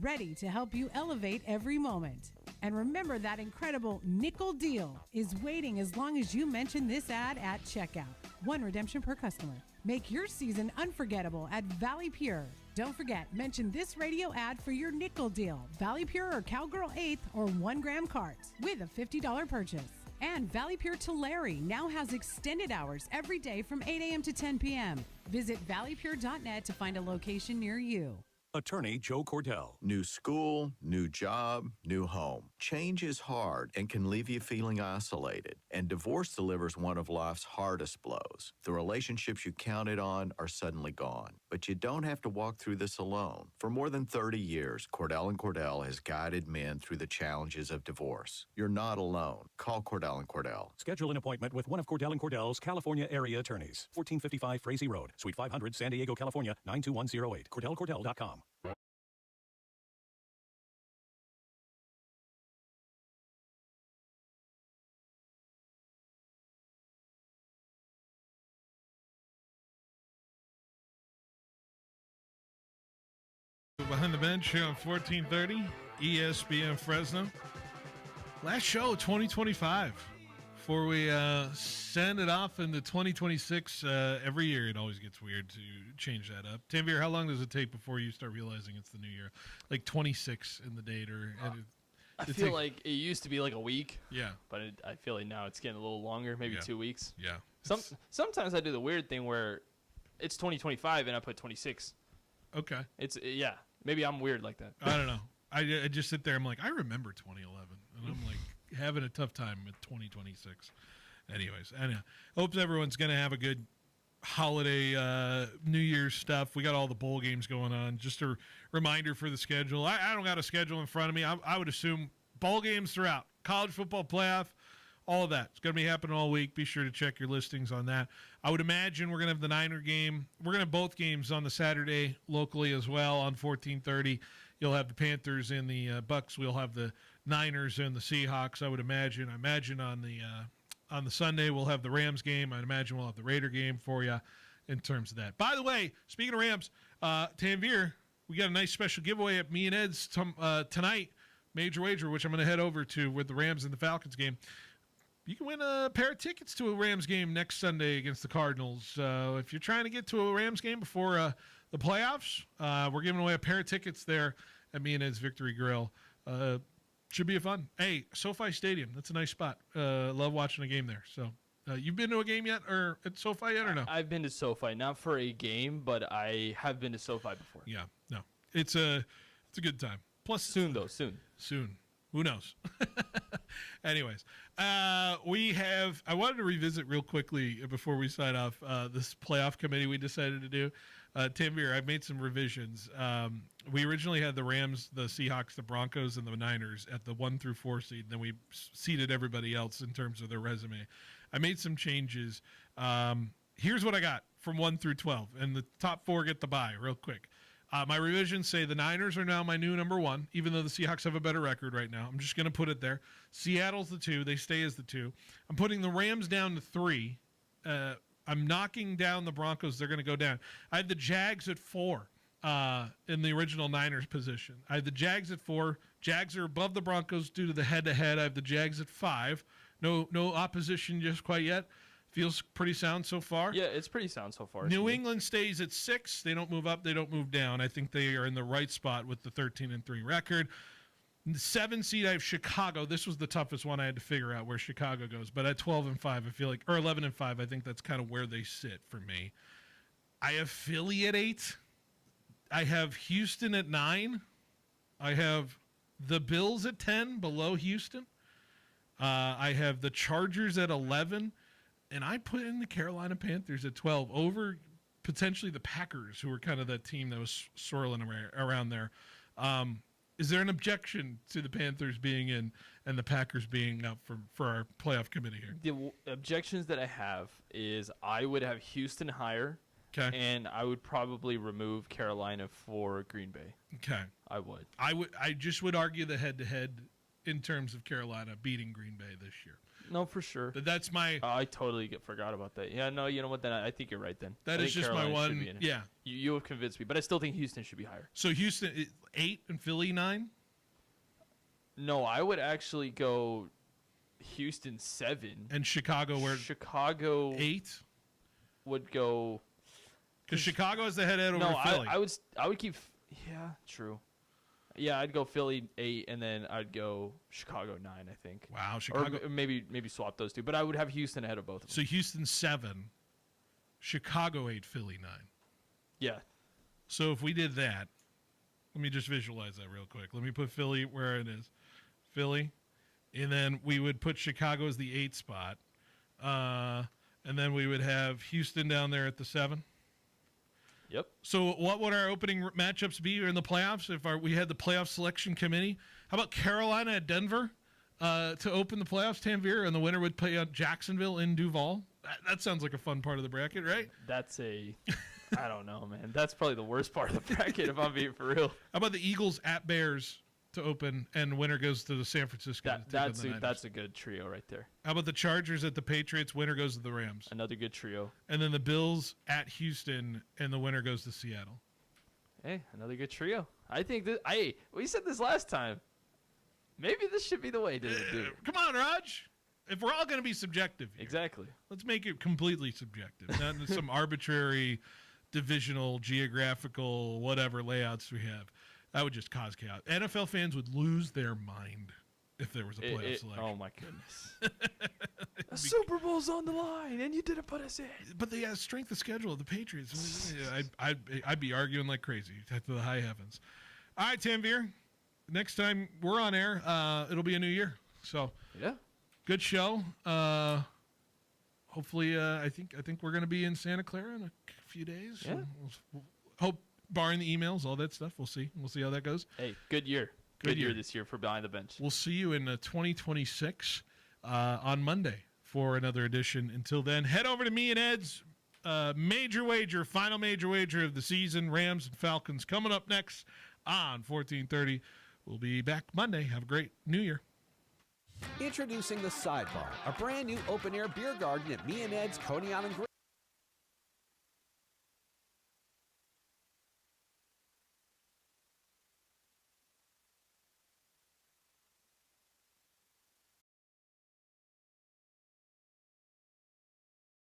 T: ready to help you elevate every moment. And remember, that incredible nickel deal is waiting as long as you mention this ad at checkout. 1 redemption per customer. Make your season unforgettable at Valley Pure. Don't forget, mention this radio ad for your nickel deal. Valley Pure or Cowgirl 8th or 1-gram carts with a $50 purchase. And Valley Pure Tulare now has extended hours every day from 8 a.m. to 10 p.m. Visit valleypure.net to find a location near you.
Y: Attorney Joe Cordell.
Z: New school, new job, new home. Change is hard and can leave you feeling isolated. And divorce delivers one of life's hardest blows. The relationships you counted on are suddenly gone. But you don't have to walk through this alone. For more than 30 years, Cordell & Cordell has guided men through the challenges of divorce. You're not alone. Call Cordell & Cordell.
Y: Schedule an appointment with one of Cordell & Cordell's California area attorneys. 1455 Frazee Road, Suite 500, San Diego, California, 92108. CordellCordell.com.
A: Behind the Bench here on 1430 ESPN Fresno. Last show, 2025. Before we send it off into 2026, every year it always gets weird to change that up. Tanvir, how long does it take before you start realizing it's the new year? Like 26 in the date, or
D: I feel like it used to be like a week.
A: Yeah,
D: but I feel like now it's getting a little longer, maybe 2 weeks.
A: Yeah.
D: Sometimes I do the weird thing where it's 2025 and I put 26.
A: Okay.
D: It's maybe I'm weird like that.
A: I don't know. I just sit there. I'm like, I remember 2011, and I'm like having a tough time with 2026. Anyways, I know. Hope everyone's gonna have a good holiday, New Year's stuff. We got all the bowl games going on. Just a reminder for the schedule. I don't got a schedule in front of me. I would assume bowl games throughout, college football playoff, all of that. It's going to be happening all week. Be sure to check your listings on that. I would imagine we're going to have the Niner game. We're going to have both games on the Saturday locally as well on 1430. You'll have the Panthers and the Bucks. We'll have the Niners and the Seahawks, I would imagine. I imagine on the Sunday we'll have the Rams game. I'd imagine we'll have the Raider game for you in terms of that. By the way, speaking of Rams, Tanvir, we got a nice special giveaway at me and Ed's tonight, Major Wager, which I'm going to head over to with the Rams and the Falcons game. You can win a pair of tickets to a Rams game next Sunday against the Cardinals. If you're trying to get to a Rams game before the playoffs, we're giving away a pair of tickets there at me and Ed's Victory Grill. Should be a fun. Hey, SoFi Stadium, that's a nice spot. Love watching a game there. So, you've been to a game yet, or at SoFi yet, or no?
D: I've been to SoFi, not for a game, but I have been to SoFi before.
A: Yeah, no, it's a good time. Plus,
D: soon.
A: Who knows? Anyways, I wanted to revisit real quickly before we sign off this playoff committee we decided to do. Tanvir, I've made some revisions. We originally had the Rams, the Seahawks, the Broncos, and the Niners at the 1 through 4 seed. And then we seeded everybody else in terms of their resume. I made some changes. Here's what I got from 1 through 12. And the top 4 get the bye real quick. My revisions say the Niners are now my new number 1, even though the Seahawks have a better record right now. I'm just going to put it there. Seattle's the 2. They stay as the 2. I'm putting the Rams down to 3. I'm knocking down the Broncos. They're going to go down. I had the Jags at 4 in the original Niners position. I had the Jags at 4. Jags are above the Broncos due to the head-to-head. I have the Jags at 5. No opposition just quite yet. Feels pretty sound so far.
D: Yeah, it's pretty sound so far.
A: New England stays at 6. They don't move up. They don't move down. I think they are in the right spot with the 13-3 record. The 7 seed, I have Chicago. This was the toughest one I had to figure out where Chicago goes. But at 12-5, I feel like, or 11-5, I think that's kind of where they sit for me. I have Philly at 8. I have Houston at 9. I have the Bills at 10, below Houston. I have the Chargers at 11. And I put in the Carolina Panthers at 12 over potentially the Packers, who were kind of that team that was swirling around there. Is there an objection to the Panthers being in and the Packers being up for our playoff committee here?
D: The objections that I have is I would have Houston higher.
A: Okay.
D: And I would probably remove Carolina for Green Bay.
A: Okay.
D: I would.
A: I just would argue the head-to-head in terms of Carolina beating Green Bay this year.
D: No, for sure.
A: But that's my...
D: I totally forgot about that. Yeah, no, you know what? Then I think you're right then.
A: That is just
D: Carolina
A: my one... Yeah.
D: You have convinced me. But I still think Houston should be higher.
A: So Houston 8 and Philly 9?
D: No, I would actually go Houston 7.
A: And Chicago where...
D: Chicago...
A: 8?
D: Would go...
A: Because Chicago is the head over Philly.
D: I would keep... Yeah, true. Yeah, I'd go Philly 8, and then I'd go Chicago 9, I think.
A: Wow, Chicago...
D: Or maybe swap those two. But I would have Houston ahead of both of them.
A: So Houston 7, Chicago 8, Philly 9.
D: Yeah.
A: So if we did that, let me just visualize that real quick. Let me put Philly where it is. Philly. And then we would put Chicago as the 8 spot. And then we would have Houston down there at the 7.
D: Yep.
A: So what would our opening matchups be in the playoffs if we had the playoff selection committee? How about Carolina at Denver to open the playoffs, Tanvir, and the winner would play Jacksonville in Duval? That sounds like a fun part of the bracket, right?
D: That's I don't know, man. That's probably the worst part of the bracket, if I'm being for real.
A: How about the Eagles at Bears to open, and winner goes to the San Francisco?
D: That's a good trio right there.
A: How about the Chargers at the Patriots? Winner goes to the Rams.
D: Another good trio.
A: And then the Bills at Houston, and the winner goes to Seattle.
D: Hey, another good trio. I think that. We said this last time. Maybe this should be the way to do it.
A: Come on, Raj. If we're all going to be subjective here,
D: exactly,
A: let's make it completely subjective, not some arbitrary, divisional, geographical, whatever layouts we have. That would just cause chaos. NFL fans would lose their mind if there was a playoff selection.
D: Oh, my goodness. The Super Bowl's on the line, and you didn't put us in.
A: But the strength of schedule of the Patriots, I'd be arguing like crazy to the high heavens. All right, Tanvir, next time we're on air, it'll be a new year. So,
D: yeah,
A: good show. Hopefully, I think we're going to be in Santa Clara in a few days.
D: Yeah.
A: We'll hope, barring the emails, all that stuff. We'll see. We'll see how that goes.
D: Hey, good year. Good year this year for Behind the Bench.
A: We'll see you in 2026 on Monday for another edition. Until then, head over to me and Ed's major wager, final major wager of the season, Rams and Falcons, coming up next on 1430. We'll be back Monday. Have a great New Year.
B: Introducing The Sidebar, a brand new open-air beer garden at Me and Ed's Coney Island Grill.